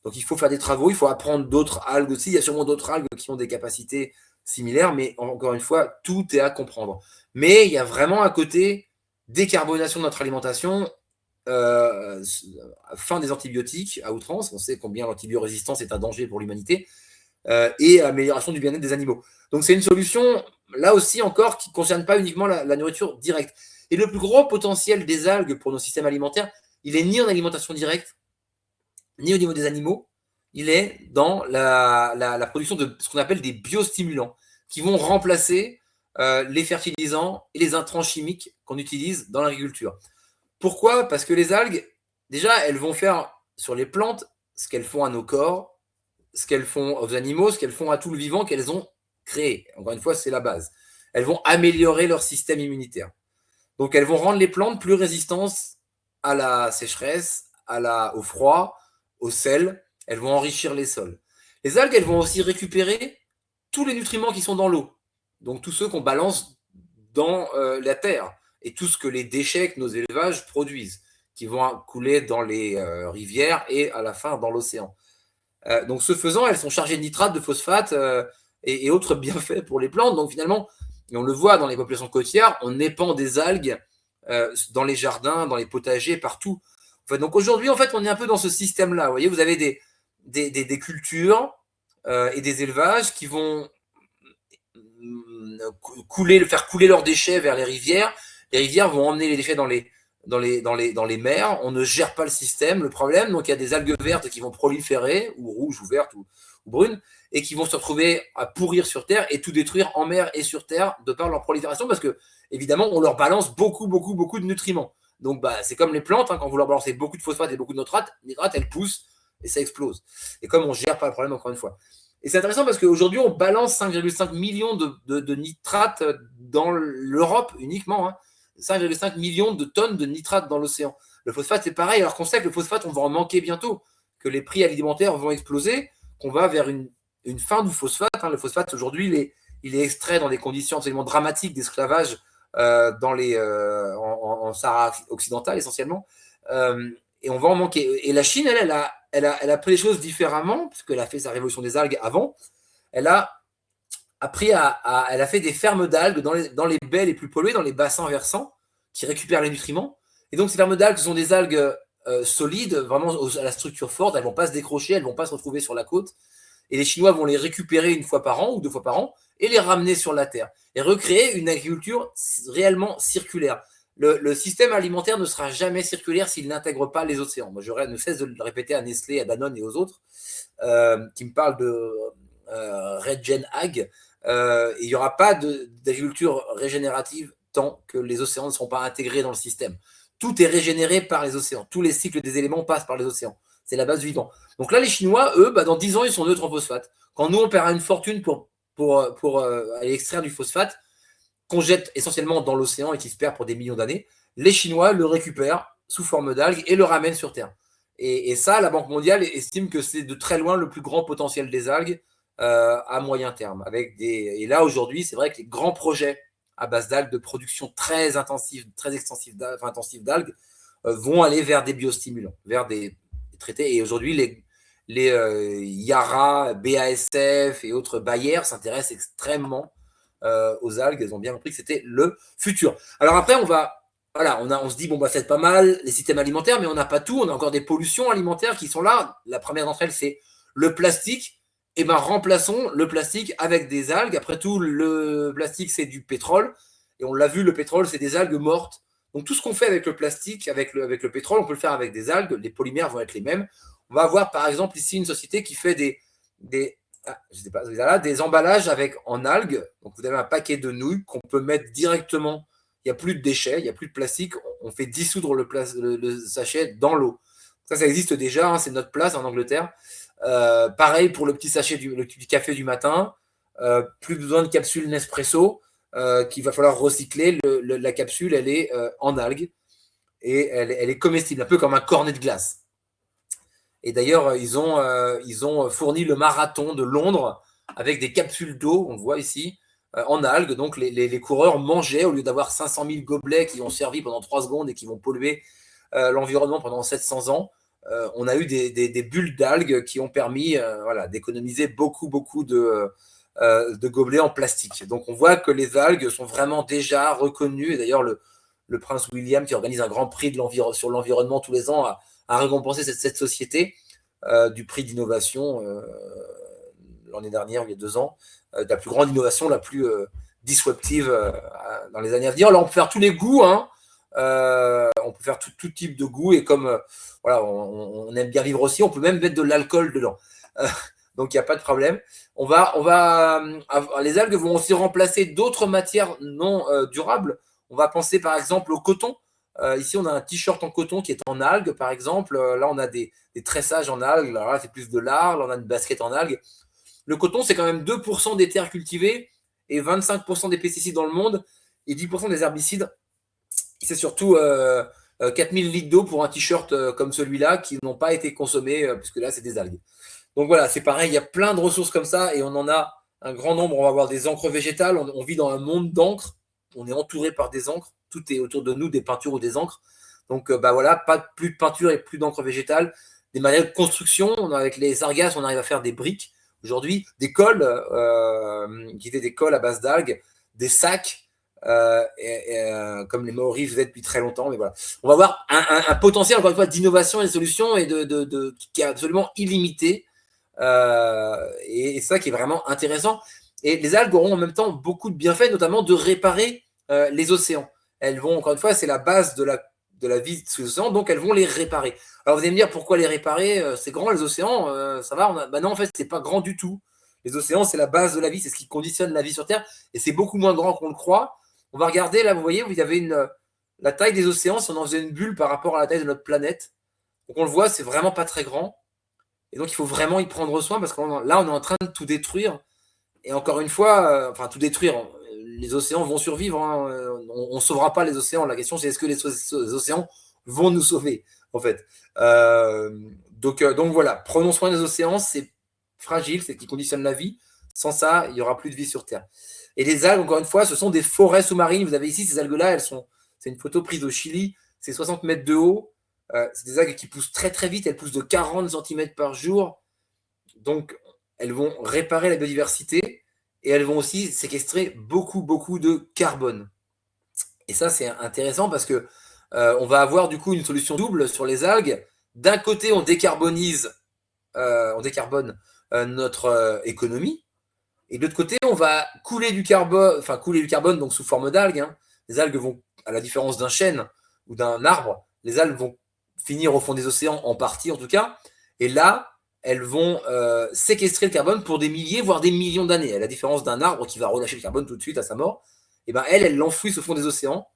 Donc il faut faire des travaux, il faut apprendre d'autres algues aussi. Il y a sûrement d'autres algues qui ont des capacités similaires, mais encore une fois, tout est à comprendre. Mais il y a vraiment à côté décarbonation de notre alimentation, fin des antibiotiques à outrance. On sait combien l'antibiorésistance est un danger pour l'humanité. Et amélioration du bien-être des animaux. Donc c'est une solution, là aussi encore, qui ne concerne pas uniquement la nourriture directe. Et le plus gros potentiel des algues pour nos systèmes alimentaires, il n'est ni en alimentation directe, ni au niveau des animaux, il est dans la production de ce qu'on appelle des biostimulants, qui vont remplacer les fertilisants et les intrants chimiques qu'on utilise dans l'agriculture. Pourquoi? Parce que les algues, déjà, elles vont faire sur les plantes ce qu'elles font à nos corps, ce qu'elles font aux animaux, ce qu'elles font à tout le vivant qu'elles ont créé. Encore une fois, c'est la base. Elles vont améliorer leur système immunitaire. Donc, elles vont rendre les plantes plus résistantes à la sécheresse, au froid, au sel. Elles vont enrichir les sols. Les algues, elles vont aussi récupérer tous les nutriments qui sont dans l'eau. Donc, tous ceux qu'on balance dans la terre et tout ce que les déchets que nos élevages produisent, qui vont couler dans les rivières et à la fin dans l'océan. Donc, ce faisant, elles sont chargées de nitrates, de phosphates et autres bienfaits pour les plantes. Donc, finalement, et on le voit dans les populations côtières, on épand des algues dans les jardins, dans les potagers, partout. Enfin, donc, aujourd'hui, en fait, on est un peu dans ce système-là. Vous voyez, vous avez des cultures et des élevages qui vont faire couler leurs déchets vers les rivières. Les rivières vont emmener les déchets dans les mers. On ne gère pas le système, le problème. Donc, il y a des algues vertes qui vont proliférer, ou rouges, ou vertes, ou brunes, et qui vont se retrouver à pourrir sur Terre et tout détruire en mer et sur Terre de par leur prolifération, parce que, évidemment, on leur balance beaucoup de nutriments. Donc, c'est comme les plantes, quand vous leur balancez beaucoup de phosphate et beaucoup de nitrates, elles poussent et ça explose. Et comme on ne gère pas le problème, encore une fois. Et c'est intéressant parce qu'aujourd'hui, on balance 5,5 millions de nitrates dans l'Europe uniquement. 5,5 millions de tonnes de nitrates dans l'océan. Le phosphate, c'est pareil, alors qu'on sait que le phosphate, on va en manquer bientôt, que les prix alimentaires vont exploser, qu'on va vers une fin du phosphate. Le phosphate, aujourd'hui, il est extrait dans des conditions absolument dramatiques d'esclavage en Sahara occidental, essentiellement. Et on va en manquer. Et la Chine, elle a pris les choses différemment, puisqu'elle a fait sa révolution des algues avant. Elle a fait des fermes d'algues dans les baies les plus polluées, dans les bassins versants, qui récupèrent les nutriments. Et donc, ces fermes d'algues sont des algues solides, vraiment à la structure forte. Elles ne vont pas se décrocher, elles ne vont pas se retrouver sur la côte. Et les Chinois vont les récupérer une fois par an ou 2 fois par an et les ramener sur la terre. Et recréer une agriculture réellement circulaire. Le système alimentaire ne sera jamais circulaire s'il n'intègre pas les océans. Moi, je ne cesse de le répéter à Nestlé, à Danone et aux autres qui me parlent de Regen Ag. Il n'y aura pas d'agriculture régénérative tant que les océans ne seront pas intégrés dans le système. Tout est régénéré par les océans. Tous les cycles des éléments passent par les océans. C'est la base du vivant. Donc là, les Chinois, eux, dans 10 ans, ils sont neutres en phosphate. Quand nous, on paiera une fortune pour aller extraire du phosphate, qu'on jette essentiellement dans l'océan et qui se perd pour des millions d'années, les Chinois le récupèrent sous forme d'algues et le ramènent sur Terre. Et ça, la Banque mondiale estime que c'est de très loin le plus grand potentiel des algues à moyen terme. Et là, aujourd'hui, c'est vrai que les grands projets à base d'algues de production très intensive d'algues vont aller vers des biostimulants, vers des traités. Et aujourd'hui, les Yara, BASF et autres Bayer s'intéressent extrêmement aux algues. Elles ont bien compris que c'était le futur. Alors après, on va voilà, on se dit, bon, bah, c'est pas mal les systèmes alimentaires, mais on n'a pas tout. On a encore des pollutions alimentaires qui sont là. La première d'entre elles, c'est le plastique. Et ben, remplaçons le plastique avec des algues. Après tout, le plastique, c'est du pétrole. Et on l'a vu, le pétrole, c'est des algues mortes. Donc, tout ce qu'on fait avec le plastique, avec le pétrole, on peut le faire avec des algues. Les polymères vont être les mêmes. On va avoir, par exemple, ici, une société qui fait je sais pas, là, des emballages en algues. Donc, vous avez un paquet de nouilles qu'on peut mettre directement. Il n'y a plus de déchets, il n'y a plus de plastique. On fait dissoudre le sachet dans l'eau. Ça existe déjà. Hein, c'est notre place en Angleterre. Pareil pour le petit sachet le petit café du matin. Plus besoin de capsules Nespresso qu'il va falloir recycler. La capsule, elle est en algues et elle est comestible, un peu comme un cornet de glace. Et d'ailleurs, ils ont fourni le marathon de Londres avec des capsules d'eau, on le voit ici, en algues. Donc, les coureurs mangeaient, au lieu d'avoir 500 000 gobelets qui ont servi pendant 3 secondes et qui vont polluer l'environnement pendant 700 ans. On a eu des bulles d'algues qui ont permis d'économiser beaucoup de gobelets en plastique. Donc, on voit que les algues sont vraiment déjà reconnues. Et d'ailleurs, le prince William, qui organise un grand prix sur l'environnement tous les ans, a récompensé cette société du prix d'innovation l'année dernière, il y a 2 ans, de la plus grande innovation, la plus disruptive dans les années à venir. Là, on peut faire tous les goûts, hein. On peut faire tout type de goût, et comme voilà, on aime bien vivre aussi, on peut même mettre de l'alcool dedans. Donc, il n'y a pas de problème. Les algues vont aussi remplacer d'autres matières non durables. On va penser par exemple au coton. Ici, on a un t-shirt en coton qui est en algues, par exemple. Là, on a des tressages en algues. Là, c'est plus de l'art. Là, on a une basket en algues. Le coton, c'est quand même 2% des terres cultivées et 25% des pesticides dans le monde et 10% des herbicides. C'est surtout 4000 litres d'eau pour un t-shirt comme celui-là qui n'ont pas été consommés, puisque là, c'est des algues. Donc voilà, c'est pareil, il y a plein de ressources comme ça et on en a un grand nombre. On va avoir des encres végétales. On vit dans un monde d'encre. On est entouré par des encres. Tout est autour de nous, des peintures ou des encres. Donc voilà, plus de peinture et plus d'encre végétale. Des matériaux de construction. Avec les sargasses, on arrive à faire des briques aujourd'hui, des cols, qui étaient des cols à base d'algues, des sacs, comme les Maoris faisaient depuis très longtemps. Mais voilà, on va avoir un potentiel, encore une fois, d'innovation et de solutions qui est absolument illimité. Et c'est ça qui est vraiment intéressant. Et les algues auront en même temps beaucoup de bienfaits, notamment de réparer les océans. Elles vont, encore une fois, c'est la base de la vie sous l'océan, donc elles vont les réparer. Alors vous allez me dire, pourquoi les réparer? C'est grand les océans, ça va? Non, en fait, c'est pas grand du tout. Les océans, c'est la base de la vie, c'est ce qui conditionne la vie sur Terre, et c'est beaucoup moins grand qu'on le croit. On va regarder, là, vous voyez, vous avez la taille des océans, si on en faisait une bulle par rapport à la taille de notre planète. Donc on le voit, c'est vraiment pas très grand. Et donc il faut vraiment y prendre soin, parce que là, on est en train de tout détruire. Et encore une fois, tout détruire, les océans vont survivre. Hein. On ne sauvera pas les océans. La question, c'est est-ce que les océans vont nous sauver, en fait. Donc voilà, prenons soin des océans. C'est fragile, c'est ce qui conditionne la vie. Sans ça, il n'y aura plus de vie sur Terre. Et les algues, encore une fois, ce sont des forêts sous-marines. Vous avez ici ces algues-là, c'est une photo prise au Chili. C'est 60 mètres de haut. C'est des algues qui poussent très très vite. Elles poussent de 40 cm par jour. Donc, elles vont réparer la biodiversité et elles vont aussi séquestrer beaucoup de carbone. Et ça, c'est intéressant parce que on va avoir du coup une solution double sur les algues. D'un côté, on décarbone notre économie, et de l'autre côté, on va couler du carbone donc sous forme d'algues. Hein. Les algues vont, à la différence d'un chêne ou d'un arbre, les algues vont finir au fond des océans, en partie en tout cas. Et là, elles vont séquestrer le carbone pour des milliers, voire des millions d'années. À la différence d'un arbre qui va relâcher le carbone tout de suite à sa mort, et ben elles l'enfouissent au fond des océans.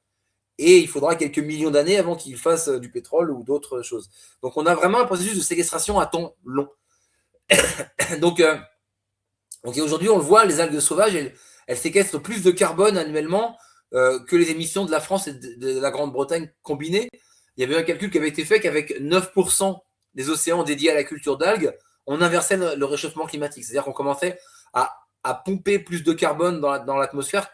Et il faudra quelques millions d'années avant qu'il fasse du pétrole ou d'autres choses. Donc on a vraiment un processus de séquestration à temps long. Donc aujourd'hui, on le voit, les algues sauvages, elles séquestrent plus de carbone annuellement que les émissions de la France et de la Grande-Bretagne combinées. Il y avait un calcul qui avait été fait qu'avec 9% des océans dédiés à la culture d'algues, on inversait le réchauffement climatique. C'est-à-dire qu'on commençait à pomper plus de carbone dans l'atmosphère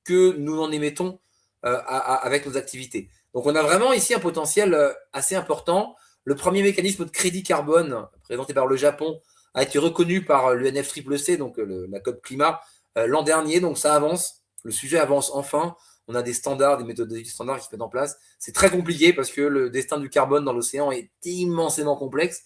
que nous en émettons avec nos activités. Donc on a vraiment ici un potentiel assez important. Le premier mécanisme de crédit carbone présenté par le Japon a été reconnu par l'UNFCCC, donc la COP climat, l'an dernier. Donc ça avance, le sujet avance enfin. On a des standards, des méthodologies standards qui se mettent en place. C'est très compliqué parce que le destin du carbone dans l'océan est immensément complexe.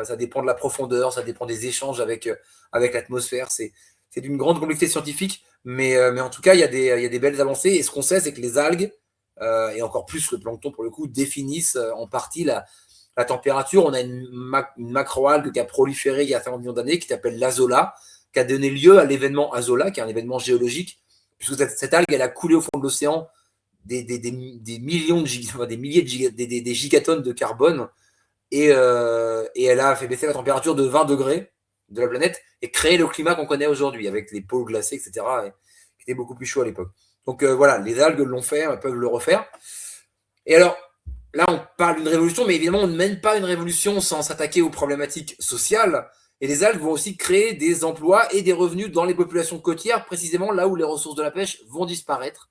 Ça dépend de la profondeur, ça dépend des échanges avec l'atmosphère. C'est d'une grande complexité scientifique, mais en tout cas, il y a des belles avancées. Et ce qu'on sait, c'est que les algues, et encore plus le plancton pour le coup, définissent en partie la température. On a une macroalgue qui a proliféré il y a 50 millions d'années, qui s'appelle l'azola, qui a donné lieu à l'événement Azola, qui est un événement géologique, puisque cette algue, elle a coulé au fond de l'océan des millions des milliers des gigatonnes de carbone, et elle a fait baisser la température de 20 degrés de la planète et créé le climat qu'on connaît aujourd'hui, avec les pôles glacés, etc., et qui était beaucoup plus chaud à l'époque. Donc voilà, les algues l'ont fait, elles peuvent le refaire. Et alors, là, on parle d'une révolution, mais évidemment, on ne mène pas une révolution sans s'attaquer aux problématiques sociales. Et les algues vont aussi créer des emplois et des revenus dans les populations côtières, précisément là où les ressources de la pêche vont disparaître.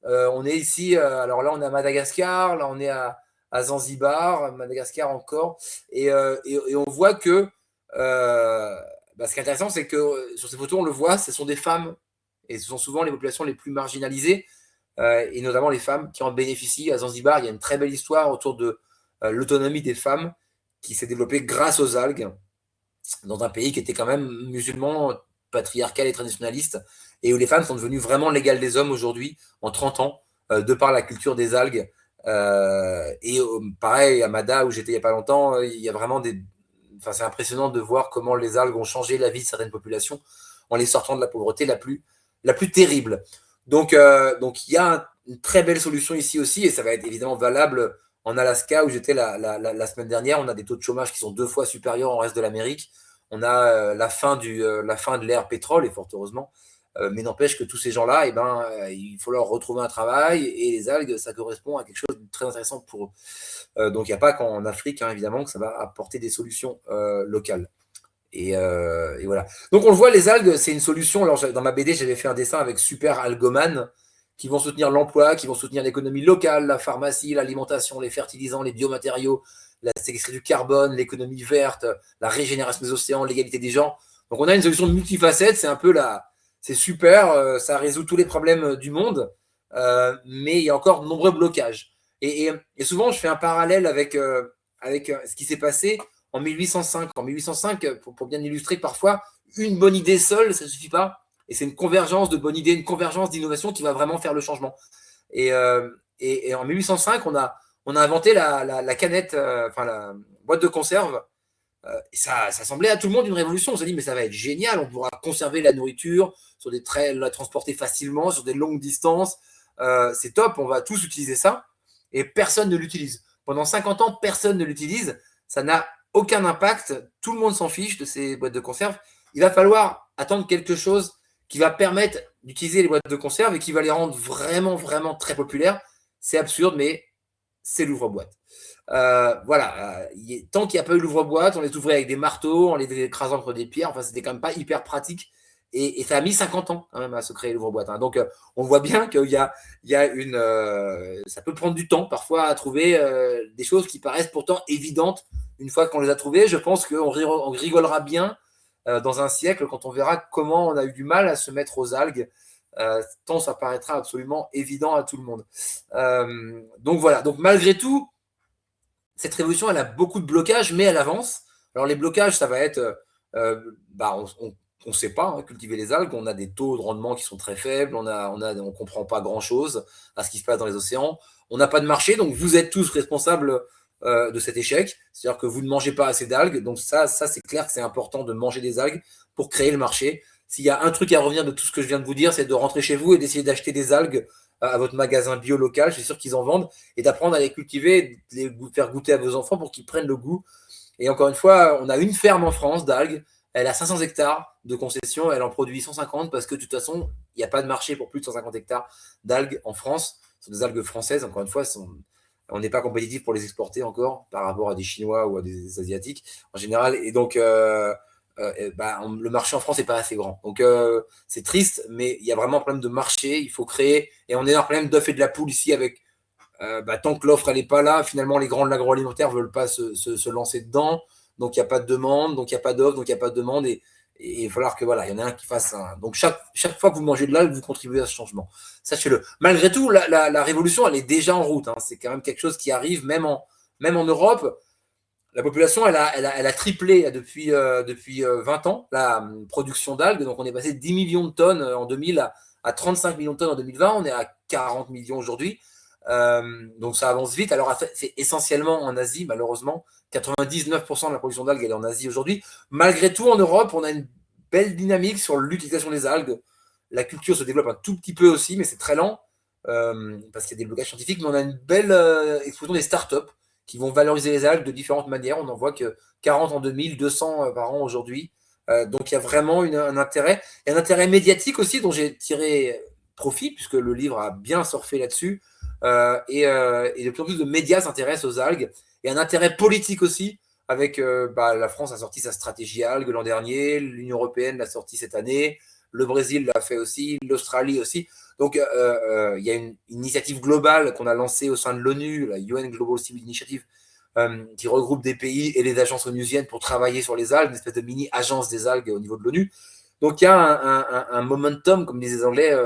On est ici, alors là, on est à Madagascar, là, on est à Zanzibar, Madagascar encore. Et on voit que ce qui est intéressant, c'est que sur ces photos, on le voit, ce sont des femmes. Et ce sont souvent les populations les plus marginalisées, et notamment les femmes qui en bénéficient. À Zanzibar, il y a une très belle histoire autour de l'autonomie des femmes qui s'est développée grâce aux algues, dans un pays qui était quand même musulman, patriarcal et traditionnaliste, et où les femmes sont devenues vraiment l'égale des hommes aujourd'hui, en 30 ans, de par la culture des algues. Et pareil, à Mada, où j'étais il n'y a pas longtemps, il y a vraiment c'est impressionnant de voir comment les algues ont changé la vie de certaines populations en les sortant de la pauvreté la plus terrible. Donc il y a une très belle solution ici aussi, et ça va être évidemment valable en Alaska, où j'étais la semaine dernière. On a des taux de chômage qui sont 2 fois supérieurs au reste de l'Amérique. On a la fin de l'ère pétrole, et fort heureusement. Mais n'empêche que tous ces gens-là, il faut leur retrouver un travail, et les algues, ça correspond à quelque chose de très intéressant pour eux. Donc il n'y a pas qu'en Afrique, évidemment, que ça va apporter des solutions locales. Et voilà. Donc on le voit, les algues, c'est une solution. Alors dans ma BD, j'avais fait un dessin avec Super Algoman, qui vont soutenir l'emploi, qui vont soutenir l'économie locale, la pharmacie, l'alimentation, les fertilisants, les biomatériaux, la séquestration du carbone, l'économie verte, la régénération des océans, l'égalité des genres. Donc on a une solution multifacette, c'est super, ça résout tous les problèmes du monde, mais il y a encore de nombreux blocages. Et souvent, je fais un parallèle avec ce qui s'est passé en 1805. En 1805, pour bien illustrer que parfois, une bonne idée seule, ça ne suffit pas. Et c'est une convergence de bonnes idées, une convergence d'innovation qui va vraiment faire le changement. Et en 1805, on a inventé la canette, la boîte de conserve. Et ça semblait à tout le monde une révolution. On s'est dit, mais ça va être génial, on pourra conserver la nourriture, la transporter facilement, sur des longues distances. C'est top, on va tous utiliser ça. Et personne ne l'utilise. Pendant 50 ans, personne ne l'utilise. Ça n'a aucun impact. Tout le monde s'en fiche de ces boîtes de conserve. Il va falloir attendre quelque chose qui va permettre d'utiliser les boîtes de conserve et qui va les rendre vraiment, vraiment très populaires. C'est absurde, mais c'est l'ouvre-boîte. Voilà. Tant qu'il n'y a pas eu l'ouvre-boîte, on les ouvrait avec des marteaux, en les écrasant contre des pierres. Enfin, c'était quand même pas hyper pratique. Et ça a mis 50 ans quand même à se créer l'ouvre-boîte. Donc, on voit bien qu'il y a ça peut prendre du temps parfois à trouver des choses qui paraissent pourtant évidentes. Une fois qu'on les a trouvées, je pense qu'on rigolera bien dans un siècle quand on verra comment on a eu du mal à se mettre aux algues. Tant ça paraîtra absolument évident à tout le monde. Donc voilà. Donc malgré tout, cette révolution, elle a beaucoup de blocages, mais elle avance. Alors les blocages, ça va être, on ne sait pas cultiver les algues. On a des taux de rendement qui sont très faibles. On ne comprend pas grand-chose à ce qui se passe dans les océans. On n'a pas de marché, donc vous êtes tous responsables de cet échec. C'est-à-dire que vous ne mangez pas assez d'algues. Donc ça c'est clair que c'est important de manger des algues pour créer le marché. S'il y a un truc à revenir de tout ce que je viens de vous dire, c'est de rentrer chez vous et d'essayer d'acheter des algues à votre magasin bio local. Je suis sûr qu'ils en vendent, et d'apprendre à les cultiver, de les faire goûter à vos enfants pour qu'ils prennent le goût. Et encore une fois, on a une ferme en France d'algues. Elle a 500 hectares de concession. Elle en produit 150 parce que de toute façon, il n'y a pas de marché pour plus de 150 hectares d'algues en France. Ce sont des algues françaises. Encore une fois, on n'est pas compétitif pour les exporter encore par rapport à des Chinois ou à des Asiatiques en général. Et donc, le marché en France n'est pas assez grand. Donc, c'est triste, mais il y a vraiment un problème de marché. Il faut créer. Et on est dans un problème d'œuf et de la poule ici avec tant que l'offre n'est pas là, finalement, les grands de l'agroalimentaire ne veulent pas se lancer dedans. Donc, il n'y a pas de demande, donc il n'y a pas d'offre, donc il n'y a pas de demande. Et Et il va falloir que voilà, il y en a un qui fasse un. Donc chaque fois que vous mangez de l'algue, vous contribuez à ce changement. Sachez-le. Malgré tout, la révolution, elle est déjà en route. Hein. C'est quand même quelque chose qui arrive, même en Europe. La population, elle a triplé depuis 20 ans, la production d'algues. Donc on est passé de 10 millions de tonnes en 2000 à 35 millions de tonnes en 2020. On est à 40 millions aujourd'hui. Donc ça avance vite. Alors c'est essentiellement en Asie, malheureusement. 99% de la production d'algues, elle est en Asie aujourd'hui. Malgré tout, en Europe, on a une belle dynamique sur l'utilisation des algues. La culture se développe un tout petit peu aussi, mais c'est très lent parce qu'il y a des blocages scientifiques. Mais on a une belle explosion des startups qui vont valoriser les algues de différentes manières. On n'en voit que 40 en 2000, 200 par an aujourd'hui. Donc il y a vraiment un intérêt. Et un intérêt médiatique aussi dont j'ai tiré profit, puisque le livre a bien surfé là-dessus. Et de plus en plus de médias s'intéressent aux algues. Et un intérêt politique aussi, avec la France a sorti sa stratégie algues l'an dernier, l'Union européenne l'a sorti cette année, le Brésil l'a fait aussi, l'Australie aussi. Donc, il y a une initiative globale qu'on a lancée au sein de l'ONU, la UN Global Civil Initiative, qui regroupe des pays et les agences onusiennes pour travailler sur les algues, une espèce de mini-agence des algues au niveau de l'ONU. Donc, il y a un momentum, comme disaient les Anglais,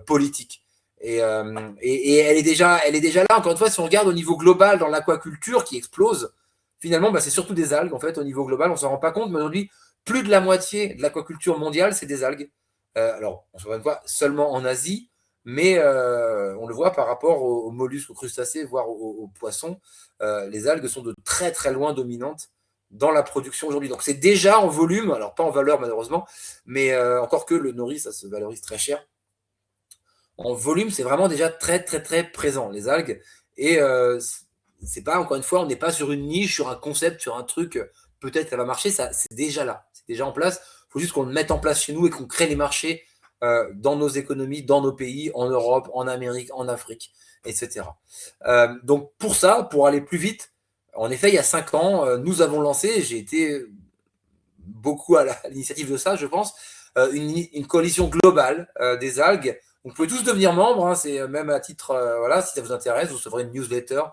politique. Et elle est déjà là. Encore une fois, si on regarde au niveau global dans l'aquaculture qui explose, finalement, c'est surtout des algues. En fait, au niveau global, on ne s'en rend pas compte, mais aujourd'hui, plus de la moitié de l'aquaculture mondiale, c'est des algues. Alors, encore une fois, seulement en Asie, mais on le voit par rapport aux mollusques, aux crustacés, voire aux poissons. Les algues sont de très très loin dominantes dans la production aujourd'hui. Donc c'est déjà en volume, alors pas en valeur malheureusement, mais encore que le nori, ça se valorise très cher. En volume, c'est vraiment déjà très très très présent, les algues. Et c'est pas, encore une fois, on n'est pas sur une niche, sur un concept, sur un truc, peut-être ça va marcher, ça, c'est déjà là, c'est déjà en place. Il faut juste qu'on le mette en place chez nous et qu'on crée les marchés dans nos économies, dans nos pays, en Europe, en Amérique, en Afrique, etc. Donc pour ça, pour aller plus vite, en effet, il y a 5 ans, nous avons lancé, j'ai été beaucoup à l'initiative de ça, je pense, une coalition globale des algues. Vous pouvez tous devenir membres, hein, c'est même à titre, voilà, si ça vous intéresse, vous recevrez une newsletter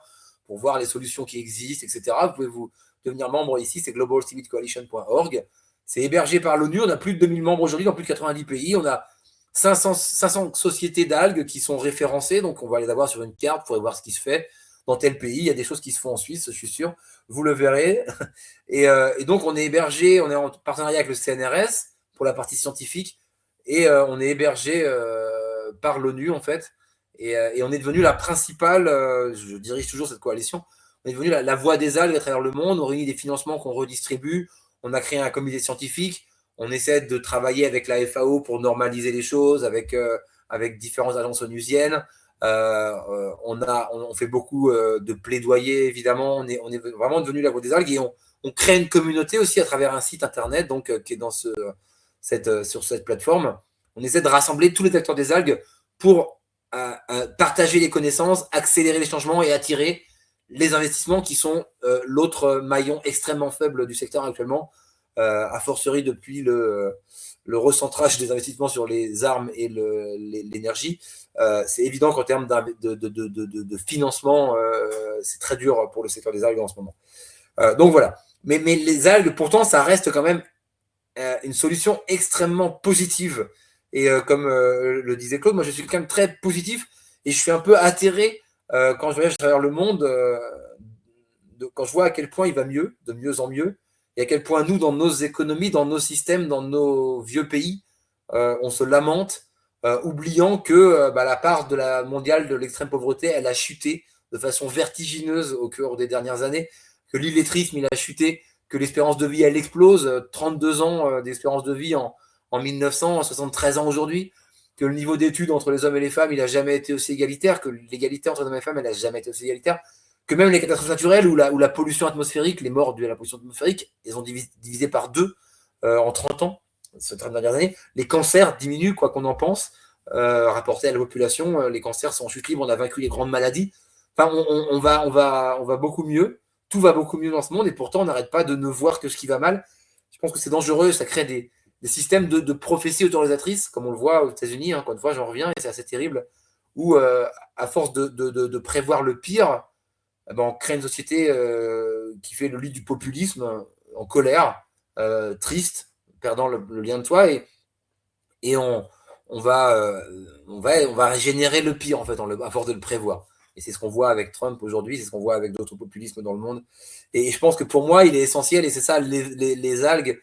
pour voir les solutions qui existent, etc. Vous pouvez vous devenir membre ici, c'est globalcivilcoalition.org. C'est hébergé par l'ONU, on a plus de 2000 membres aujourd'hui dans plus de 90 pays, on a 500 sociétés d'algues qui sont référencées, donc on va les avoir sur une carte, vous pourrez voir ce qui se fait dans tel pays, il y a des choses qui se font en Suisse, je suis sûr, vous le verrez. Et donc on est hébergé, on est en partenariat avec le CNRS pour la partie scientifique, et on est hébergé par l'ONU en fait, et on est devenu la principale, je dirige toujours cette coalition, on est devenu la voix des algues à travers le monde, on réunit des financements qu'on redistribue, on a créé un comité scientifique, on essaie de travailler avec la FAO pour normaliser les choses, avec différentes agences onusiennes, on fait beaucoup de plaidoyer évidemment, on est vraiment devenu la voix des algues, et on crée une communauté aussi à travers un site internet donc, qui est dans sur cette plateforme. On essaie de rassembler tous les acteurs des algues pour partager les connaissances, accélérer les changements et attirer les investissements qui sont l'autre maillon extrêmement faible du secteur actuellement, a fortiori depuis le recentrage des investissements sur les armes et l'énergie. C'est évident qu'en termes de financement, c'est très dur pour le secteur des algues en ce moment. Donc voilà. Mais les algues, pourtant, ça reste quand même une solution extrêmement positive. Et comme le disait Claude, moi je suis quelqu'un de très positif et je suis un peu atterré quand je voyage à travers le monde, quand je vois à quel point il va mieux, de mieux en mieux, et à quel point nous, dans nos économies, dans nos systèmes, dans nos vieux pays, on se lamente, oubliant que la part de la mondiale de l'extrême pauvreté, elle a chuté de façon vertigineuse au cours des dernières années, que l'illettrisme, il a chuté, que l'espérance de vie, elle explose, 32 ans d'espérance de vie en 1900, 73 ans aujourd'hui, que le niveau d'études entre les hommes et les femmes, il n'a jamais été aussi égalitaire, que l'égalité entre les hommes et les femmes, elle n'a jamais été aussi égalitaire, que même les catastrophes naturelles ou la pollution atmosphérique, les morts dues à la pollution atmosphérique, elles ont divisé par 2 en 30 ans, ces 30 dernières années. Les cancers diminuent, quoi qu'on en pense, rapporté à la population, les cancers sont en chute libre, on a vaincu les grandes maladies. Enfin, on va beaucoup mieux, tout va beaucoup mieux dans ce monde, et pourtant on n'arrête pas de ne voir que ce qui va mal. Je pense que c'est dangereux, ça crée des systèmes de prophéties autorisatrices, comme on le voit aux États-Unis, hein, encore une fois, j'en reviens, et c'est assez terrible, où à force de prévoir le pire, on crée une société qui fait le lit du populisme, en colère, triste, perdant le lien de soi et on va générer le pire en fait à force de le prévoir. Et c'est ce qu'on voit avec Trump aujourd'hui, c'est ce qu'on voit avec d'autres populismes dans le monde. Et je pense que pour moi, il est essentiel, et c'est ça, les algues,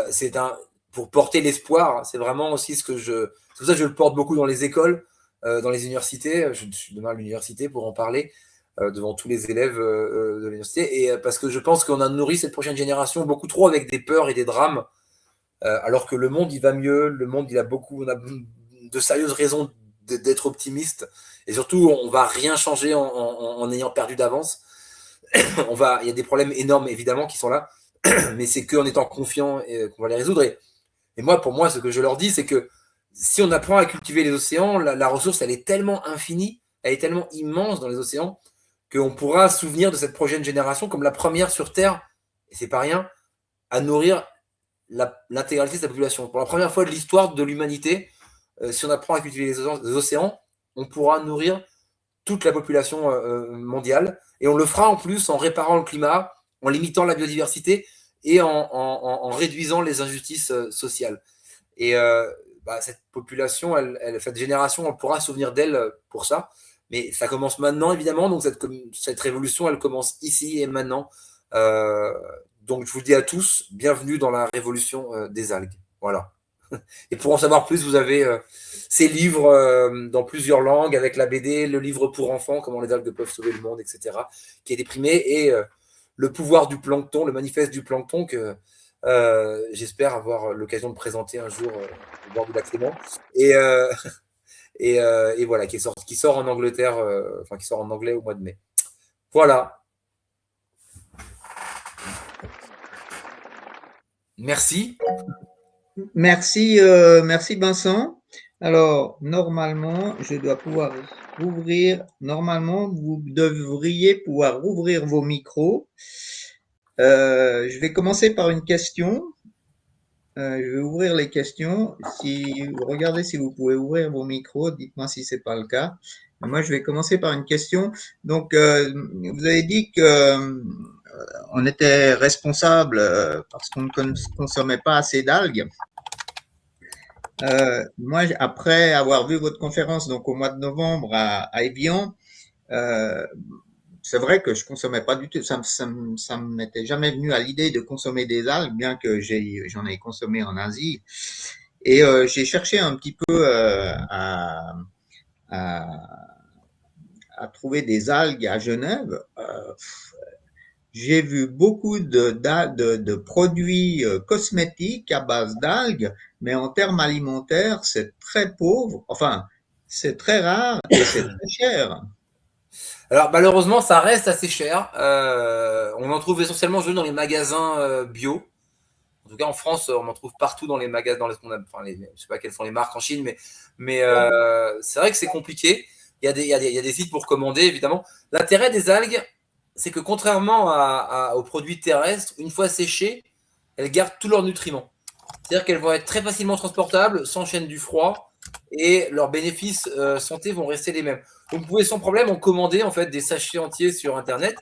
c'est pour porter l'espoir. C'est vraiment aussi c'est pour ça que je le porte beaucoup dans les écoles, dans les universités. Je suis demain à l'université pour en parler devant tous les élèves de l'université. Et parce que je pense qu'on a nourri cette prochaine génération beaucoup trop avec des peurs et des drames, alors que le monde, il va mieux. Le monde, on a de sérieuses raisons d'être optimiste. Et surtout, on va rien changer en ayant perdu d'avance. Il y a des problèmes énormes, évidemment, qui sont là, mais c'est qu'en étant confiant qu'on va les résoudre. Et moi, pour moi, ce que je leur dis, c'est que si on apprend à cultiver les océans, la ressource, elle est tellement infinie, elle est tellement immense dans les océans, qu'on pourra se souvenir de cette prochaine génération comme la première sur Terre, et c'est pas rien, à nourrir l'intégralité de sa population. Pour la première fois de l'histoire de l'humanité, si on apprend à cultiver les océans, on pourra nourrir toute la population mondiale. Et on le fera en plus en réparant le climat, en limitant la biodiversité et en réduisant les injustices sociales. Et cette population, cette génération, on pourra se souvenir d'elle pour ça. Mais ça commence maintenant, évidemment. Donc cette révolution, elle commence ici et maintenant. Donc je vous dis à tous, bienvenue dans la révolution des algues. Voilà. Et pour en savoir plus, vous avez ces livres dans plusieurs langues, avec la BD, le livre pour enfants, comment les algues peuvent sauver le monde, etc., qui est imprimé, et le pouvoir du plancton, le manifeste du plancton, que j'espère avoir l'occasion de présenter un jour au bord du lac Léman. Et voilà, qui sort en Angleterre, qui sort en anglais au mois de mai. Voilà. Merci. Merci, merci Vincent. Alors, normalement, je dois pouvoir ouvrir. Normalement, vous devriez pouvoir ouvrir vos micros. Je vais commencer par une question. Je vais ouvrir les questions. Regardez si vous pouvez ouvrir vos micros. Dites-moi si c'est pas le cas. Moi, je vais commencer par une question. Donc, vous avez dit que on était responsable parce qu'on ne consommait pas assez d'algues. Moi, après avoir vu votre conférence donc au mois de novembre à Évian, c'est vrai que je consommais pas du tout. Ça m'était jamais venu à l'idée de consommer des algues, bien que j'en ai consommé en Asie. Et j'ai cherché un petit peu à, à trouver des algues à Genève. J'ai vu beaucoup de produits cosmétiques à base d'algues, mais en termes alimentaires, c'est très pauvre. Enfin, c'est très rare et c'est très cher. Alors malheureusement, ça reste assez cher. On en trouve essentiellement dans les magasins bio. En tout cas, en France, on en trouve partout dans les magasins, je sais pas quelles sont les marques en Chine, mais c'est vrai que c'est compliqué. Il y a des sites pour commander, évidemment. L'intérêt des algues, c'est que contrairement aux produits terrestres, une fois séchées, elles gardent tous leurs nutriments. C'est-à-dire qu'elles vont être très facilement transportables, sans chaîne du froid, et leurs bénéfices santé vont rester les mêmes. Donc, vous pouvez sans problème en commander en fait des sachets entiers sur Internet.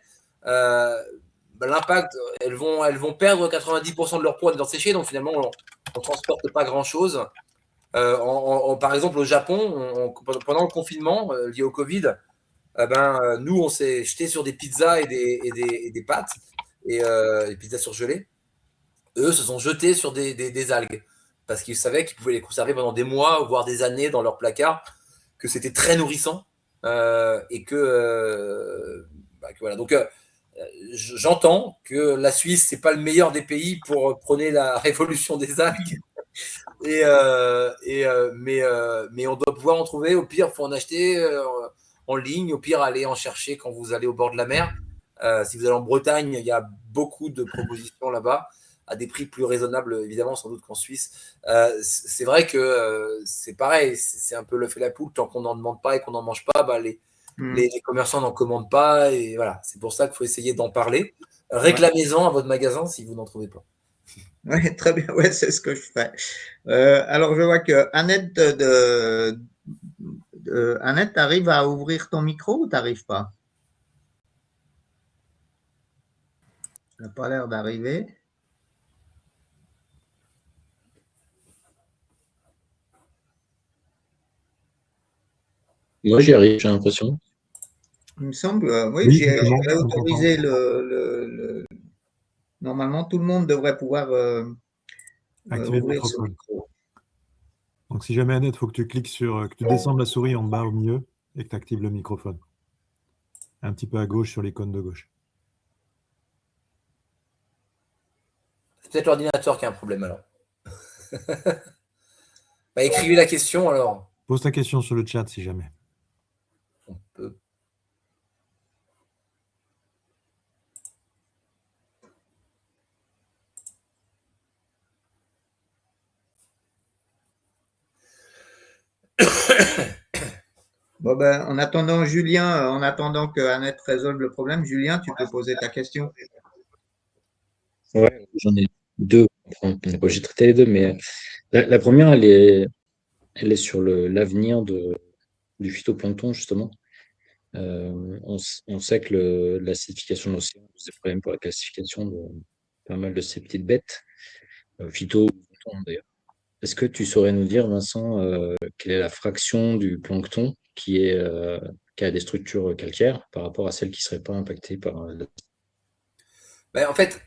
L'impact, elles vont perdre 90% de leur poids de leur séché, donc finalement, on ne transporte pas grand-chose. Par exemple, au Japon, pendant le confinement lié au Covid, nous, on s'est jeté sur des pizzas et des pâtes, et des pizzas surgelées. Eux se sont jetés sur des algues, parce qu'ils savaient qu'ils pouvaient les conserver pendant des mois, voire des années dans leur placard, que c'était très nourrissant, et que voilà. Donc, j'entends que la Suisse, c'est pas le meilleur des pays pour prôner la révolution des algues, mais on doit pouvoir en trouver. Au pire, il faut en acheter en ligne. Au pire, aller en chercher quand vous allez au bord de la mer. Si vous allez en Bretagne, il y a beaucoup de propositions là-bas, à des prix plus raisonnables, évidemment, sans doute qu'en Suisse. C'est vrai que c'est pareil, c'est un peu le fait la poule. Tant qu'on n'en demande pas et qu'on n'en mange pas, les commerçants n'en commandent pas. Et voilà, c'est pour ça qu'il faut essayer d'en parler. Réclamez-en à votre magasin si vous n'en trouvez pas. Oui, très bien. Ouais, c'est ce que je fais. Alors, je vois que Annette, t'arrives à ouvrir ton micro ou t'arrives pas? Ça n'a pas l'air d'arriver. Moi, j'y arrive, j'ai l'impression. Il me semble, oui, Oui, j'ai justement, on autorisé t'entend. Normalement, tout le monde devrait pouvoir Activer le ouvrir son microphone. micro. Donc, si jamais, Annette, il faut que tu cliques que tu descendes la souris en bas au milieu et que tu actives le microphone. Un petit peu à gauche sur l'icône de gauche. C'est peut-être l'ordinateur qui a un problème alors. Bah, écrivez la question alors. Pose ta question sur le chat si jamais. On peut. Bon, ben, en attendant que Annette résolve le problème, Julien, tu peux poser ta question. Ouais, j'en ai deux. Enfin, on n'a pas obligé de traiter les deux, mais la première, elle est sur l'avenir du phytoplancton, justement. On sait que l'acidification de l'océan pose des problèmes pour la classification de pas mal de ces petites bêtes, phytoplancton d'ailleurs. Est-ce que tu saurais nous dire, Vincent, quelle est la fraction du plancton qui a des structures calcaires par rapport à celles qui ne seraient pas impactées par Ben, en fait,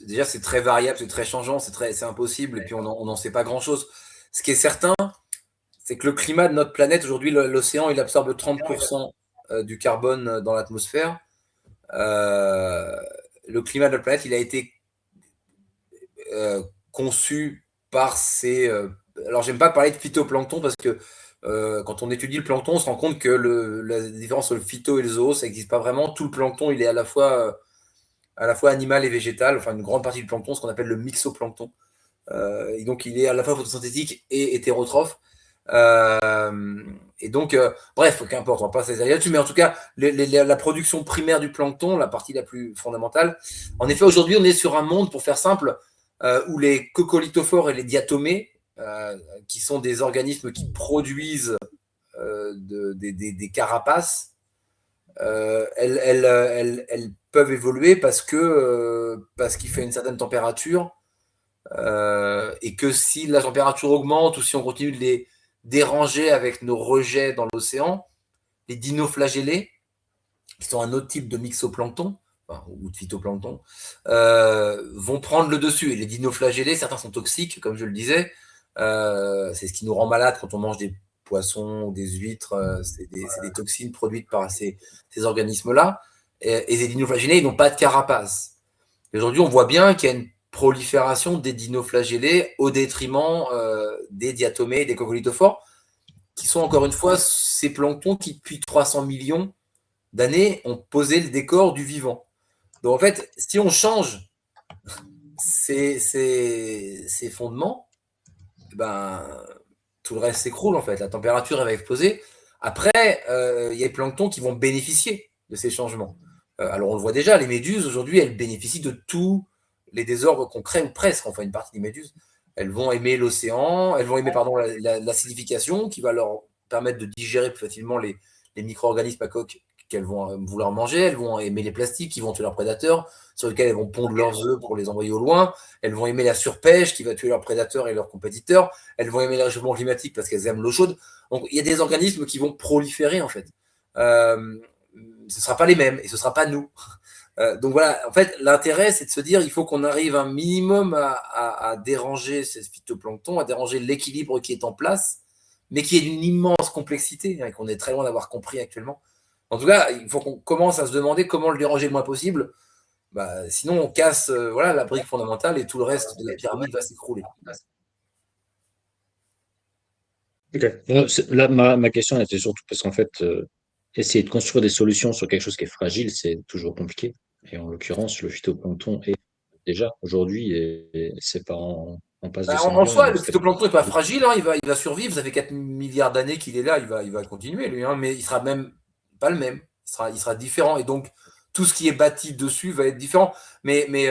déjà c'est très variable, c'est très changeant, c'est impossible, et puis on n'en sait pas grand-chose. Ce qui est certain, c'est que le climat de notre planète, aujourd'hui, l'océan, il absorbe 30% du carbone dans l'atmosphère. Le climat de notre planète, il a été conçu par ces... alors, j'aime pas parler de phytoplancton parce que quand on étudie le plancton, on se rend compte que la différence entre le phyto et le zoo, ça n'existe pas vraiment. Tout le plancton, il est à la fois animal et végétal, enfin une grande partie du plancton, ce qu'on appelle le mixoplancton. Et donc, il est à la fois photosynthétique et hétérotrophe. Et donc, bref, qu'importe, on va pas s'exagérer là-dessus, mais en tout cas, la production primaire du plancton, la partie la plus fondamentale, en effet, aujourd'hui, on est sur un monde, pour faire simple, où les coccolithophores et les diatomées, qui sont des organismes qui produisent des carapaces, elles peuvent évoluer parce qu'il fait une certaine température, et que si la température augmente ou si on continue de les déranger avec nos rejets dans l'océan, les dinoflagellés, qui sont un autre type de mixoplancton, enfin, ou de phytoplancton, vont prendre le dessus. Et les dinoflagellés, certains sont toxiques, comme je le disais. C'est ce qui nous rend malade quand on mange des poissons ou des huîtres. C'est des toxines produites par ces organismes-là. Et les dinoflagellés, ils n'ont pas de carapace. Aujourd'hui, on voit bien qu'il y a une prolifération des dinoflagellés au détriment des diatomées et des coccolithophores, qui sont encore une fois ces planctons qui, depuis 300 millions d'années, ont posé le décor du vivant. Donc en fait, si on change ces fondements, ben, tout le reste s'écroule en fait. La température elle va exploser. Après, il y a les planctons qui vont bénéficier de ces changements. Alors on le voit déjà, les méduses aujourd'hui, elles bénéficient de tous les désordres qu'on crée, ou presque, enfin une partie des méduses. Elles vont aimer l'océan, elles vont aimer l'acidification qui va leur permettre de digérer plus facilement les micro-organismes à coque qu'elles vont vouloir manger. Elles vont aimer les plastiques qui vont tuer leurs prédateurs, sur lesquels elles vont pondre leurs œufs pour les envoyer au loin. Elles vont aimer la surpêche qui va tuer leurs prédateurs et leurs compétiteurs. Elles vont aimer le réchauffement climatique parce qu'elles aiment l'eau chaude. Donc il y a des organismes qui vont proliférer en fait. Ce ne sera pas les mêmes et ce ne sera pas nous. Donc voilà, en fait, l'intérêt, c'est de se dire il faut qu'on arrive un minimum à déranger ces phytoplanctons, à déranger l'équilibre qui est en place, mais qui est d'une immense complexité et qu'on est très loin d'avoir compris actuellement. En tout cas, il faut qu'on commence à se demander comment le déranger le moins possible. Bah, sinon, on casse voilà, la brique fondamentale et tout le reste de la pyramide va s'écrouler. Ok. Non, là, ma question était surtout parce qu'en fait, essayer de construire des solutions sur quelque chose qui est fragile, c'est toujours compliqué. Et en l'occurrence, le phytoplancton est déjà aujourd'hui, et c'est pas en passe de Bah, en s'améliorer. soi, Donc, le phytoplancton n'est pas fragile, hein, il va survivre. Ça fait 4 milliards d'années qu'il est là, il va continuer, lui, hein, mais il sera même pas le même. Il sera différent. Et donc, tout ce qui est bâti dessus va être différent. Donc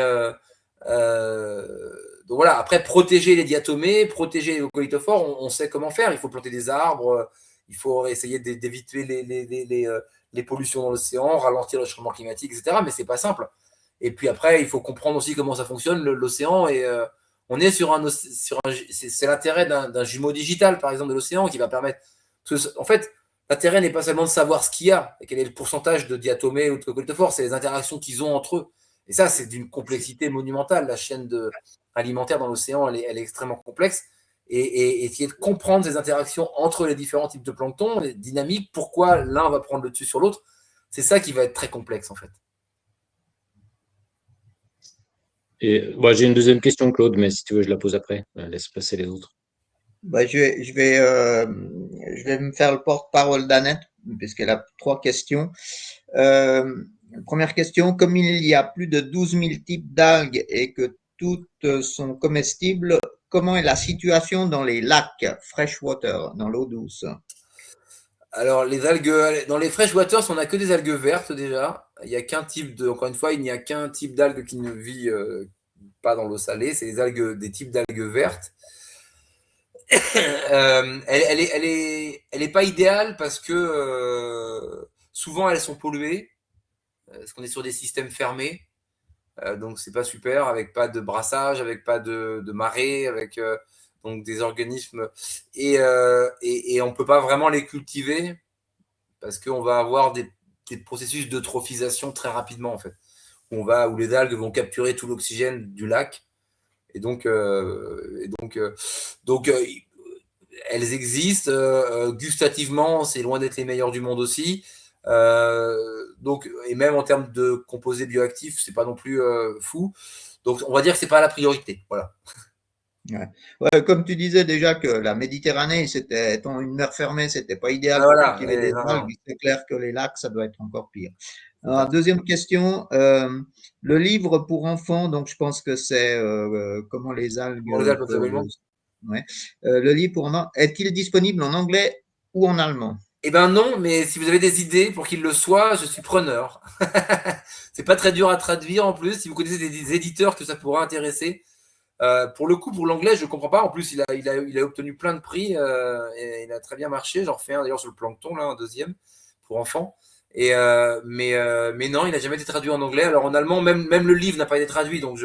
voilà, après, protéger les diatomées, protéger les leucolithophores, on sait comment faire. Il faut planter des arbres, il faut essayer d'éviter les pollutions dans l'océan, ralentir le changement climatique, etc. Mais c'est pas simple. Et puis après, il faut comprendre aussi comment ça fonctionne, l'océan, et on est c'est l'intérêt d'un jumeau digital, par exemple, de l'océan, qui va permettre. En fait, l'intérêt n'est pas seulement de savoir ce qu'il y a, et quel est le pourcentage de diatomées ou de cocotophores, c'est les interactions qu'ils ont entre eux. Et ça, c'est d'une complexité monumentale. La chaîne alimentaire dans l'océan, elle est extrêmement complexe. Et essayer de comprendre ces interactions entre les différents types de plancton, les dynamiques, pourquoi l'un va prendre le dessus sur l'autre, c'est ça qui va être très complexe, en fait. Et j'ai une deuxième question, Claude, mais si tu veux, je la pose après. Laisse passer les autres. Je vais me faire le porte-parole d'Annette, puisqu'elle a 3 questions. Première question, comme il y a plus de 12 000 types d'algues et que toutes sont comestibles, comment est la situation dans les lacs freshwater, dans l'eau douce? Alors, les algues, dans les freshwaters, on n'a que des algues vertes déjà. Il n'y a qu'un type encore une fois, il n'y a qu'un type d'algue qui ne vit pas dans l'eau salée, c'est des types d'algues vertes. Elle est pas idéale parce que souvent elles sont polluées, parce qu'on est sur des systèmes fermés. Donc c'est pas super, avec pas de brassage, avec pas de marée, avec donc des organismes et on peut pas vraiment les cultiver parce qu'on va avoir des processus d'eutrophisation très rapidement en fait, où les algues vont capturer tout l'oxygène du lac et donc elles existent gustativement, c'est loin d'être les meilleures du monde aussi. Donc, et même en termes de composés bioactifs, c'est pas non plus fou. Donc, on va dire que c'est pas la priorité. Voilà. Ouais, comme tu disais déjà que la Méditerranée, c'était étant une mer fermée, c'était pas idéal pour Voilà, cultiver des non. algues. C'est clair que les lacs, ça doit être encore pire. Alors, deuxième question, le livre pour enfants, donc je pense que c'est comment les algues peuvent s'évoluer. Ouais. Le livre pour enfants, est-il disponible en anglais ou en allemand? Eh ben non, mais si vous avez des idées pour qu'il le soit, je suis preneur. C'est pas très dur à traduire en plus. Si vous connaissez des éditeurs que ça pourrait intéresser. Pour le coup, pour l'anglais, je ne comprends pas. En plus, il a obtenu plein de prix et il a très bien marché. J'en refais un d'ailleurs sur le plancton, là, un deuxième pour enfants. Mais non, il n'a jamais été traduit en anglais. Alors en allemand, même le livre n'a pas été traduit. Donc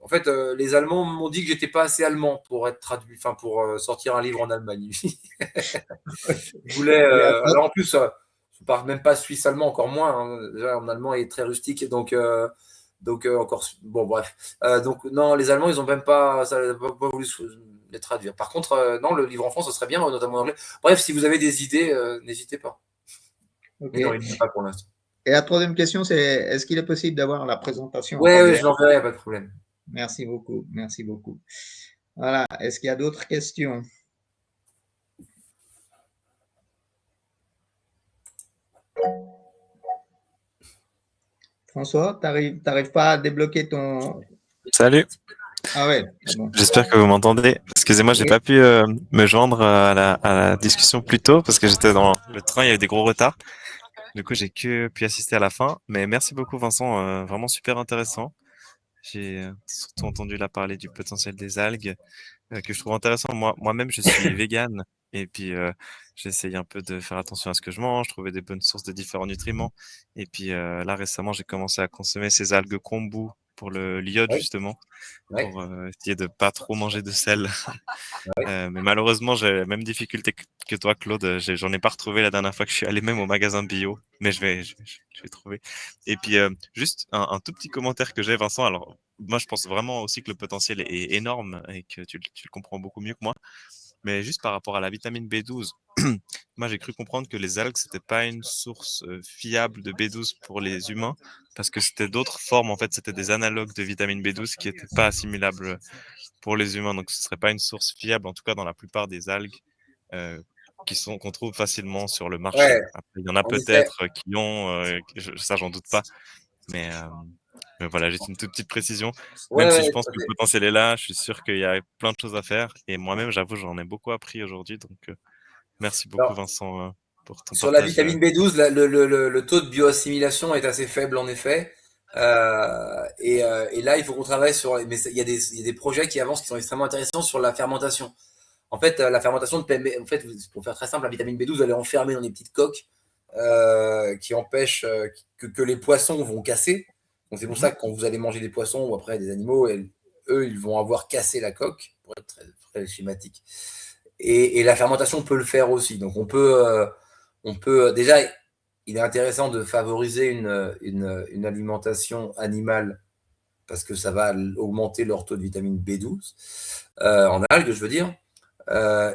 en fait, les Allemands m'ont dit que j'étais pas assez allemand pour être traduit, enfin pour sortir un livre en Allemagne. Je voulais. Alors en plus, je parle même pas suisse-allemand, encore moins. Hein. Déjà, en allemand, il est très rustique, donc encore. Bon, bref. Donc non, les Allemands, ils ont même pas voulu les traduire. Par contre, non, le livre en France, ce serait bien, notamment en anglais. Bref, si vous avez des idées, n'hésitez pas. Okay. Mais non, il n'y en a pas pour l'instant. Et la troisième question, c'est est-ce qu'il est possible d'avoir la présentation? Ouais, je l'enverrai, pas de problème. Merci beaucoup, merci beaucoup. Voilà, est-ce qu'il y a d'autres questions? François, t'arrives pas à débloquer ton... Salut. Ah ouais, bon. J'espère que vous m'entendez. Excusez-moi, j'ai pas pu me joindre à la discussion plus tôt parce que j'étais dans le train, il y a eu des gros retards. Du coup, j'ai que pu assister à la fin. Mais merci beaucoup, Vincent. Vraiment super intéressant. J'ai surtout entendu là parler du potentiel des algues que je trouve intéressant. Moi-même, je suis vegan et puis j'essaye un peu de faire attention à ce que je mange, trouver des bonnes sources de différents nutriments. Et puis là, récemment, j'ai commencé à consommer ces algues kombu pour l'iode, justement, pour essayer de pas trop manger de sel. Mais malheureusement, j'ai la même difficulté que toi, Claude. J'en ai pas retrouvé la dernière fois que je suis allé même au magasin bio, mais je vais trouver. Et puis, juste un tout petit commentaire que j'ai, Vincent. Alors, moi, je pense vraiment aussi que le potentiel est énorme et que tu le comprends beaucoup mieux que moi. Mais juste par rapport à la vitamine B12, moi, j'ai cru comprendre que les algues, c'était pas une source fiable de B12 pour les humains parce que c'était d'autres formes. En fait, c'était des analogues de vitamine B12 qui étaient pas assimilables pour les humains. Donc, ce serait pas une source fiable, en tout cas dans la plupart des algues qu'on trouve facilement sur le marché. Ouais, après, il y en a peut-être qui ont, ça, j'en doute pas. Mais voilà, juste une toute petite précision. Même si je pense que le potentiel est là, je suis sûr qu'il y a plein de choses à faire. Et moi-même, j'avoue, j'en ai beaucoup appris aujourd'hui. Donc, merci beaucoup, Vincent, pour ton sur partage. La vitamine B12, le taux de bioassimilation est assez faible, en effet. Et là, il faut qu'on travaille sur. Mais il y a des projets qui avancent qui sont extrêmement intéressants sur la fermentation. En fait, la fermentation permet. En fait, pour faire très simple, la vitamine B12, elle est enfermée dans des petites coques qui empêchent que les poissons vont casser. Donc, c'est pour ça que quand vous allez manger des poissons ou après des animaux, eux, ils vont avoir cassé la coque, pour être très, très schématique. Et la fermentation peut le faire aussi. Donc, on peut déjà, il est intéressant de favoriser une alimentation animale parce que ça va augmenter leur taux de vitamine B12 en algues, je veux dire.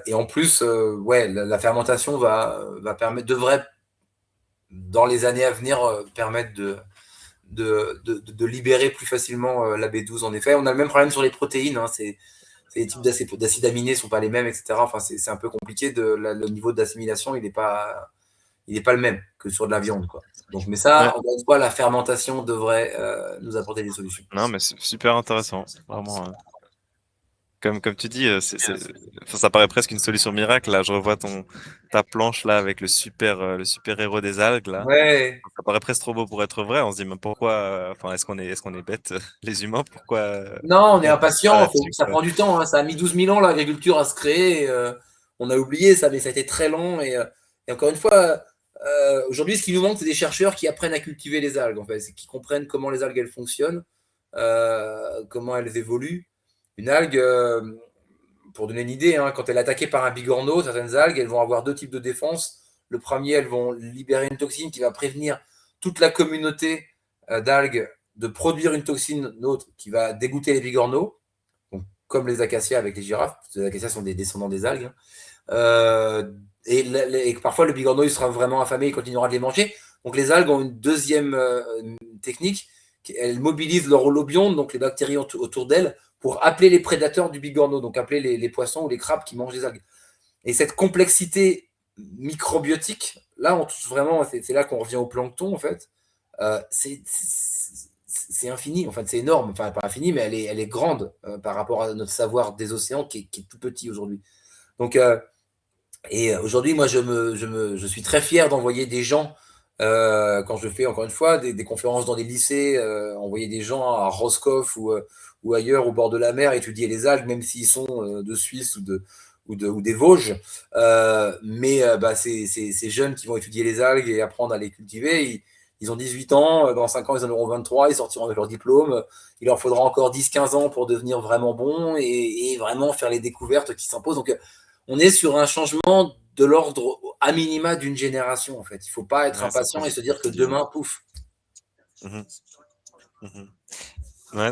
Et en plus, la fermentation devrait, dans les années à venir, permettre de libérer plus facilement la B12. En effet, on a le même problème sur les protéines. Hein, les types d'acides aminés ne sont pas les mêmes, etc. Enfin, c'est un peu compliqué. Le niveau d'assimilation, il n'est pas le même que sur de la viande, quoi. Donc, mais ça, encore une fois, la fermentation devrait nous apporter des solutions. Non, mais c'est super intéressant. Vraiment. Comme tu dis, ça paraît presque une solution miracle. Là, je revois ta planche là avec le super héros des algues là. Ouais. Ça paraît presque trop beau pour être vrai. On se dit mais pourquoi est-ce qu'on est bêtes les humains? Pourquoi Non, on est impatient. Ça quoi. prend du temps. Hein. Ça a mis 12 000 ans l'agriculture à se créer. On a oublié ça, mais ça a été très long. Et encore une fois, aujourd'hui, ce qui nous manque, c'est des chercheurs qui apprennent à cultiver les algues, en fait, qui comprennent comment les algues elles fonctionnent, comment elles évoluent. Une algue, pour donner une idée, hein, quand elle est attaquée par un bigorneau, certaines algues, elles vont avoir deux types de défense. Le premier, elles vont libérer une toxine qui va prévenir toute la communauté d'algues de produire une toxine autre qui va dégoûter les bigorneaux, donc, comme les acacias avec les girafes. Les acacias sont des descendants des algues. Hein. Et parfois, le bigorneau il sera vraiment affamé, il continuera de les manger. Donc, les algues ont une deuxième technique. Elles mobilisent leur holobionte, donc les bactéries autour d'elles, pour appeler les prédateurs du bigorneau, donc appeler les poissons ou les crabes qui mangent les algues. Et cette complexité microbiotique, là, on touche vraiment, c'est là qu'on revient au plancton, en fait. C'est infini, en fait, c'est énorme. Enfin, pas infini, mais elle est grande par rapport à notre savoir des océans qui est tout petit aujourd'hui. Donc, et aujourd'hui, moi, je suis très fier d'envoyer des gens, quand je fais, encore une fois, des conférences dans des lycées, envoyer des gens à Roscoff ou ailleurs, au bord de la mer, étudier les algues, même s'ils sont de Suisse ou des Vosges. Ces jeunes qui vont étudier les algues et apprendre à les cultiver, ils ont 18 ans, dans 5 ans, ils en auront 23, ils sortiront avec leur diplôme. Il leur faudra encore 10-15 ans pour devenir vraiment bons et vraiment faire les découvertes qui s'imposent. Donc, on est sur un changement de l'ordre à minima d'une génération, en fait. Il ne faut pas être impatient et se dire que demain, pouf. Mmh. Mmh. Ouais,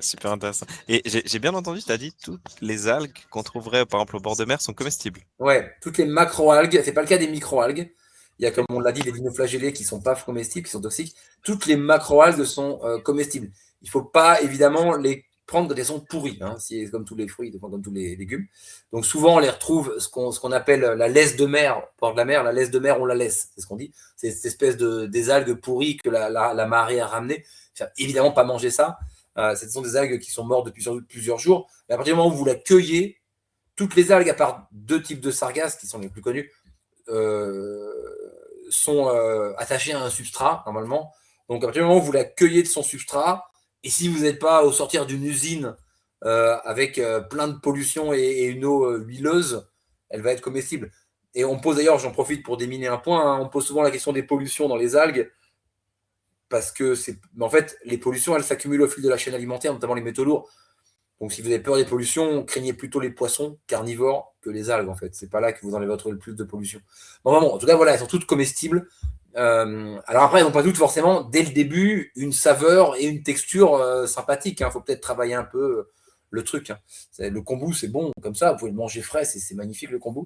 super intéressant. Et j'ai bien entendu, tu as dit toutes les algues qu'on trouverait, par exemple, au bord de mer sont comestibles. Ouais, toutes les macro-algues, c'est pas le cas des micro-algues. Il y a, comme on l'a dit, les dinoflagellés qui sont pas comestibles, qui sont toxiques. Toutes les macro-algues sont comestibles. Il ne faut pas, évidemment, les prendre quand elles sont pourries, hein, comme tous les fruits, comme tous les légumes. Donc souvent, on les retrouve, ce qu'on appelle la laisse de mer, au bord de la mer. La laisse de mer, on la laisse, c'est ce qu'on dit. C'est cette espèce des algues pourries que la marée a ramenées. Évidemment, pas manger ça. Ce sont des algues qui sont mortes depuis plusieurs jours. Mais à partir du moment où vous la cueillez, toutes les algues, à part deux types de sargasses qui sont les plus connus, sont attachées à un substrat, normalement. Donc, à partir du moment où vous la cueillez de son substrat, et si vous n'êtes pas au sortir d'une usine avec plein de pollution et une eau huileuse, elle va être comestible. Et on pose d'ailleurs, j'en profite pour déminer un point, hein, on pose souvent la question des pollutions dans les algues, parce que en fait, les pollutions, elles s'accumulent au fil de la chaîne alimentaire, notamment les métaux lourds. Donc, si vous avez peur des pollutions, craignez plutôt les poissons carnivores que les algues, en fait. C'est pas là que vous en allez retrouver le plus de pollution. Bon, en tout cas, voilà, elles sont toutes comestibles. Alors après, elles n'ont pas toutes forcément, dès le début, une saveur et une texture sympathique. Il faut peut-être travailler un peu le truc. Hein. Le kombu, c'est bon, comme ça, vous pouvez le manger frais, c'est magnifique le kombu.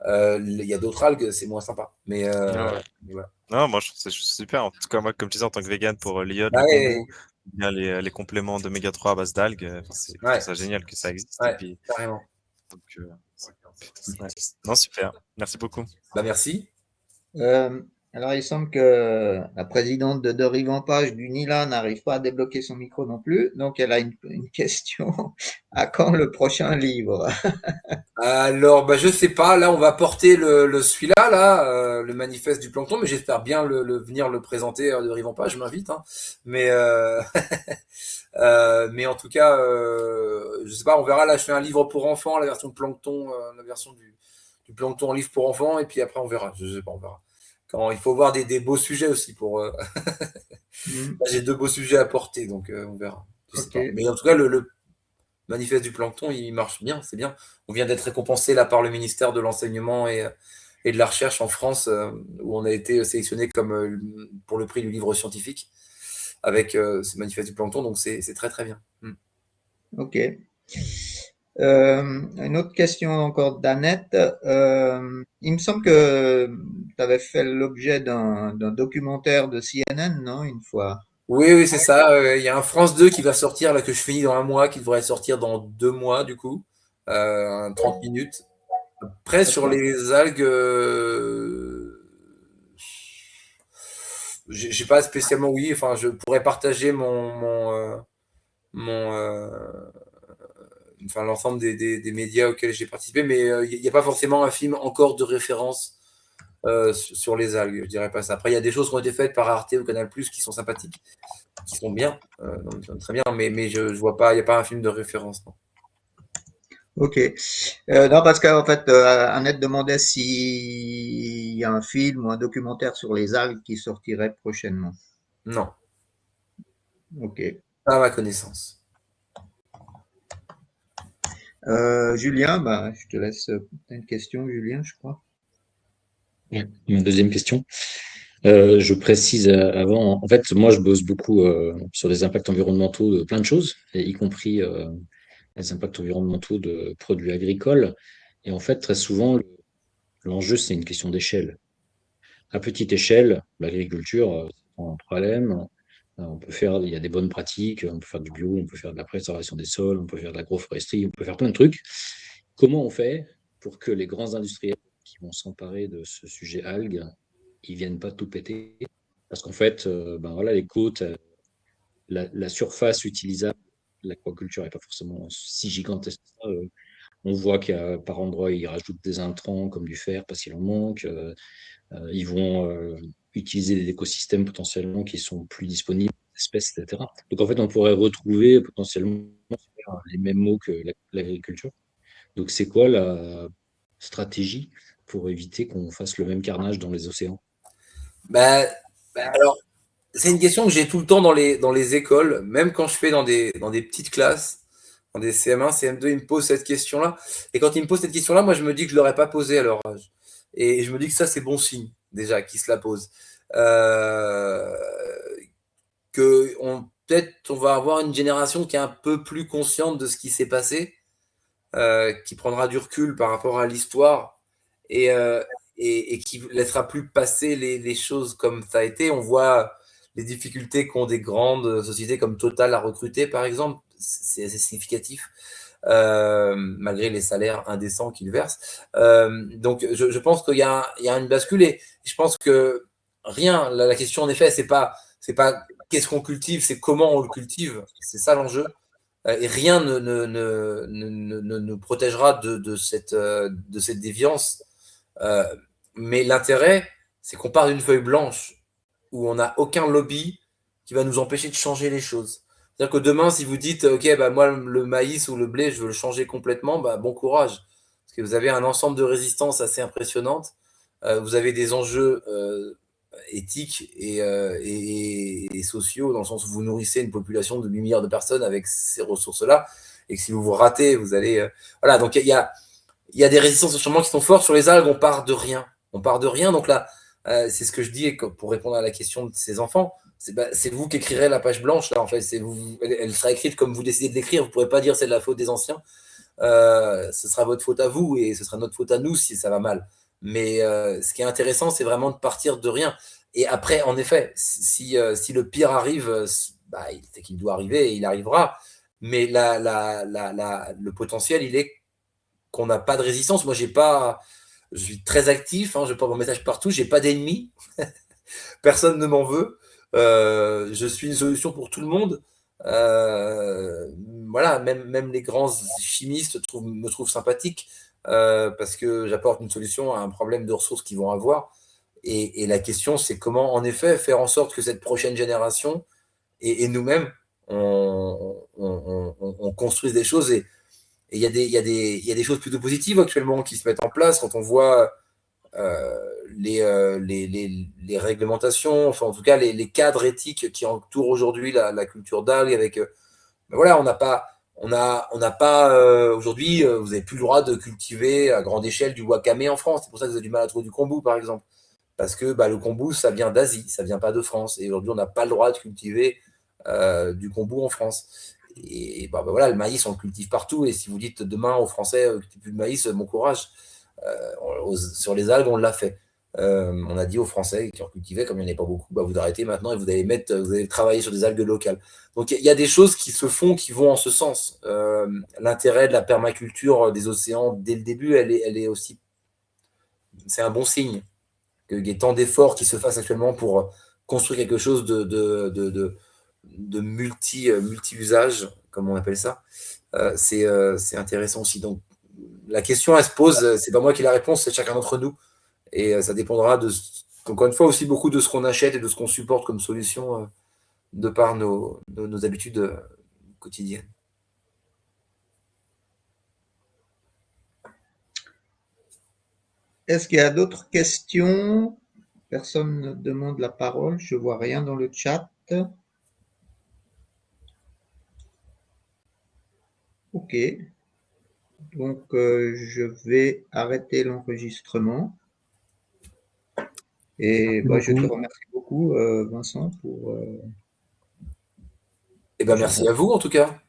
Il y a d'autres algues, c'est moins sympa. Mais voilà. Non, moi, je trouve que c'est super. En tout cas, moi, comme tu disais, en tant que vegan, pour l'iode, le kombu, bien les compléments d'oméga 3 à base d'algues, c'est ça génial que ça existe. Ouais, et puis, carrément. Donc, non, super. Merci beaucoup. Merci. Alors, il semble que la présidente de Derivampage du NILA n'arrive pas à débloquer son micro non plus. Donc, elle a une question. À quand le prochain livre? Alors, je sais pas. Là, on va porter celui-là, là, le manifeste du plancton, mais j'espère bien venir le présenter de Derivampage. Je m'invite. Hein. Mais en tout cas, je sais pas. On verra. Là, je fais un livre pour enfants, la version de plancton, la version du plancton en livre pour enfants, et puis après, on verra. Je sais pas, on verra. Il faut voir des beaux sujets aussi pour. J'ai 2 beaux sujets à porter, donc on verra. Okay. Mais en tout cas, manifeste du plancton, il marche bien, c'est bien. On vient d'être récompensé là par le ministère de l'Enseignement et de la Recherche en France, où on a été sélectionné pour le prix du livre scientifique avec ce manifeste du plancton, donc c'est très très bien. Ok. Une autre question encore d'Annette. Il me semble que tu avais fait l'objet d'un documentaire de CNN, non, une fois? Oui, c'est ça. Il y a un France 2 qui va sortir, là, que je finis dans un mois, qui devrait sortir dans 2 mois, du coup. 30 minutes. Après, sur D'accord. les algues, j'ai pas spécialement, oui. Enfin, je pourrais partager mon, enfin, l'ensemble des médias auxquels j'ai participé, mais il n'y a pas forcément un film encore de référence sur les algues. Je dirais pas ça. Après, il y a des choses qui ont été faites par Arte ou Canal+, qui sont sympathiques, qui sont bien, donc, très bien, mais je vois pas, il n'y a pas un film de référence, non. Ok. Non, parce qu'en fait, Annette demandait s'il y a un film ou un documentaire sur les algues qui sortirait prochainement. Non, Ok. pas à ma connaissance. Julien, bah, je te laisse. T'as une question, Julien, je crois. Ouais, ma deuxième question. Je précise avant, en fait, moi, je bosse beaucoup sur les impacts environnementaux de plein de choses, et y compris les impacts environnementaux de produits agricoles. Et en fait, très souvent, l'enjeu, c'est une question d'échelle. À petite échelle, l'agriculture, c'est un problème. Il y a des bonnes pratiques, on peut faire du bio, on peut faire de la préservation des sols, on peut faire de l'agroforesterie, on peut faire plein de trucs. Comment on fait pour que les grands industriels qui vont s'emparer de ce sujet algues, ils viennent pas tout péter? Parce qu'en fait, ben voilà, les côtes, la surface utilisable, l'aquaculture n'est pas forcément si gigantesque que ça. On voit qu'il y a par endroits, ils rajoutent des intrants comme du fer parce qu'il en manque. Ils vont utiliser des écosystèmes potentiellement qui sont plus disponibles, espèces, etc. Donc en fait, on pourrait retrouver potentiellement les mêmes mots que l'agriculture. Donc c'est quoi la stratégie pour éviter qu'on fasse le même carnage dans les océans? Bah, alors, c'est une question que j'ai tout le temps dans les écoles, même quand je fais dans des petites classes, dans des CM1, CM2, ils me posent cette question-là. Et quand ils me posent cette question-là, moi, je me dis que je ne l'aurais pas posée à leur âge. Et je me dis que ça, c'est bon signe, déjà, qu'ils se la posent. Peut-être on va avoir une génération qui est un peu plus consciente de ce qui s'est passé, qui prendra du recul par rapport à l'histoire et, euh, et qui ne laissera plus passer les choses comme ça a été. On voit les difficultés qu'ont des grandes sociétés comme Total à recruter, par exemple. C'est assez significatif, malgré les salaires indécents qu'ils versent. Donc, je pense qu'il y a une bascule et je pense que rien, la question en effet, c'est pas qu'est-ce qu'on cultive, c'est comment on le cultive. C'est ça l'enjeu. Et rien ne nous protégera de cette déviance. Euh, mais l'intérêt, c'est qu'on part d'une feuille blanche où on n'a aucun lobby qui va nous empêcher de changer les choses. C'est-à-dire que demain, si vous dites, OK, bah, moi, le maïs ou le blé, je veux le changer complètement, bah, bon courage. Parce que vous avez un ensemble de résistances assez impressionnantes. Vous avez des enjeux éthiques et sociaux, dans le sens où vous nourrissez une population de 8 milliards de personnes avec ces ressources-là, et que si vous vous ratez, vous allez... voilà, donc il y a des résistances sûrement qui sont fortes. Sur les algues, on part de rien. On part de rien, donc là, c'est ce que je dis pour répondre à la question de ces enfants. C'est vous qui écrirez la page blanche, là, en fait. Elle sera écrite comme vous décidez de l'écrire. Vous ne pourrez pas dire c'est de la faute des anciens. Ce sera votre faute à vous et ce sera notre faute à nous si ça va mal. Mais ce qui est intéressant, c'est vraiment de partir de rien. Et après, en effet, si le pire arrive, bah, c'est qu'il doit arriver et il arrivera. Mais le potentiel, il est qu'on n'a pas de résistance. Moi, je suis très actif, hein, je porte mon message partout, j'ai pas d'ennemis, personne ne m'en veut. Je suis une solution pour tout le monde. Voilà, même les grands chimistes me trouvent sympathique parce que j'apporte une solution à un problème de ressources qu'ils vont avoir. Et la question, c'est comment, en effet, faire en sorte que cette prochaine génération et nous-mêmes, on construise des choses. Et il y a des choses plutôt positives actuellement qui se mettent en place quand on voit les réglementations, enfin en tout cas les cadres éthiques qui entourent aujourd'hui la culture d'algues avec ben voilà, on n'a pas aujourd'hui, vous n'avez plus le droit de cultiver à grande échelle du wakame en France. C'est pour ça que vous avez du mal à trouver du kombu, par exemple. Parce que le kombu, ça vient d'Asie, ça vient pas de France. Et aujourd'hui, on n'a pas le droit de cultiver du kombu en France. Et voilà, le maïs, on le cultive partout. Et si vous dites demain aux Français, cultivez plus de maïs, bon courage. Sur les algues, on l'a fait. On a dit aux Français qui en cultivaient, comme il n'y en avait pas beaucoup, vous arrêtez maintenant et vous allez travailler sur des algues locales. Donc il y a des choses qui se font, qui vont en ce sens. L'intérêt de la permaculture des océans dès le début, elle est aussi, c'est un bon signe qu'il y ait tant d'efforts qui se fassent actuellement pour construire quelque chose de multi-usage, comme on appelle ça. C'est intéressant aussi. Donc la question, elle se pose, c'est pas moi qui ai la réponse, c'est chacun d'entre nous. Et ça dépendra encore une fois, aussi beaucoup de ce qu'on achète et de ce qu'on supporte comme solution de par nos habitudes quotidiennes. Est-ce qu'il y a d'autres questions? Personne ne demande la parole. Je vois rien dans le chat. Ok. Donc, je vais arrêter l'enregistrement. Et je te remercie beaucoup, Vincent, pour... merci à vous, en tout cas.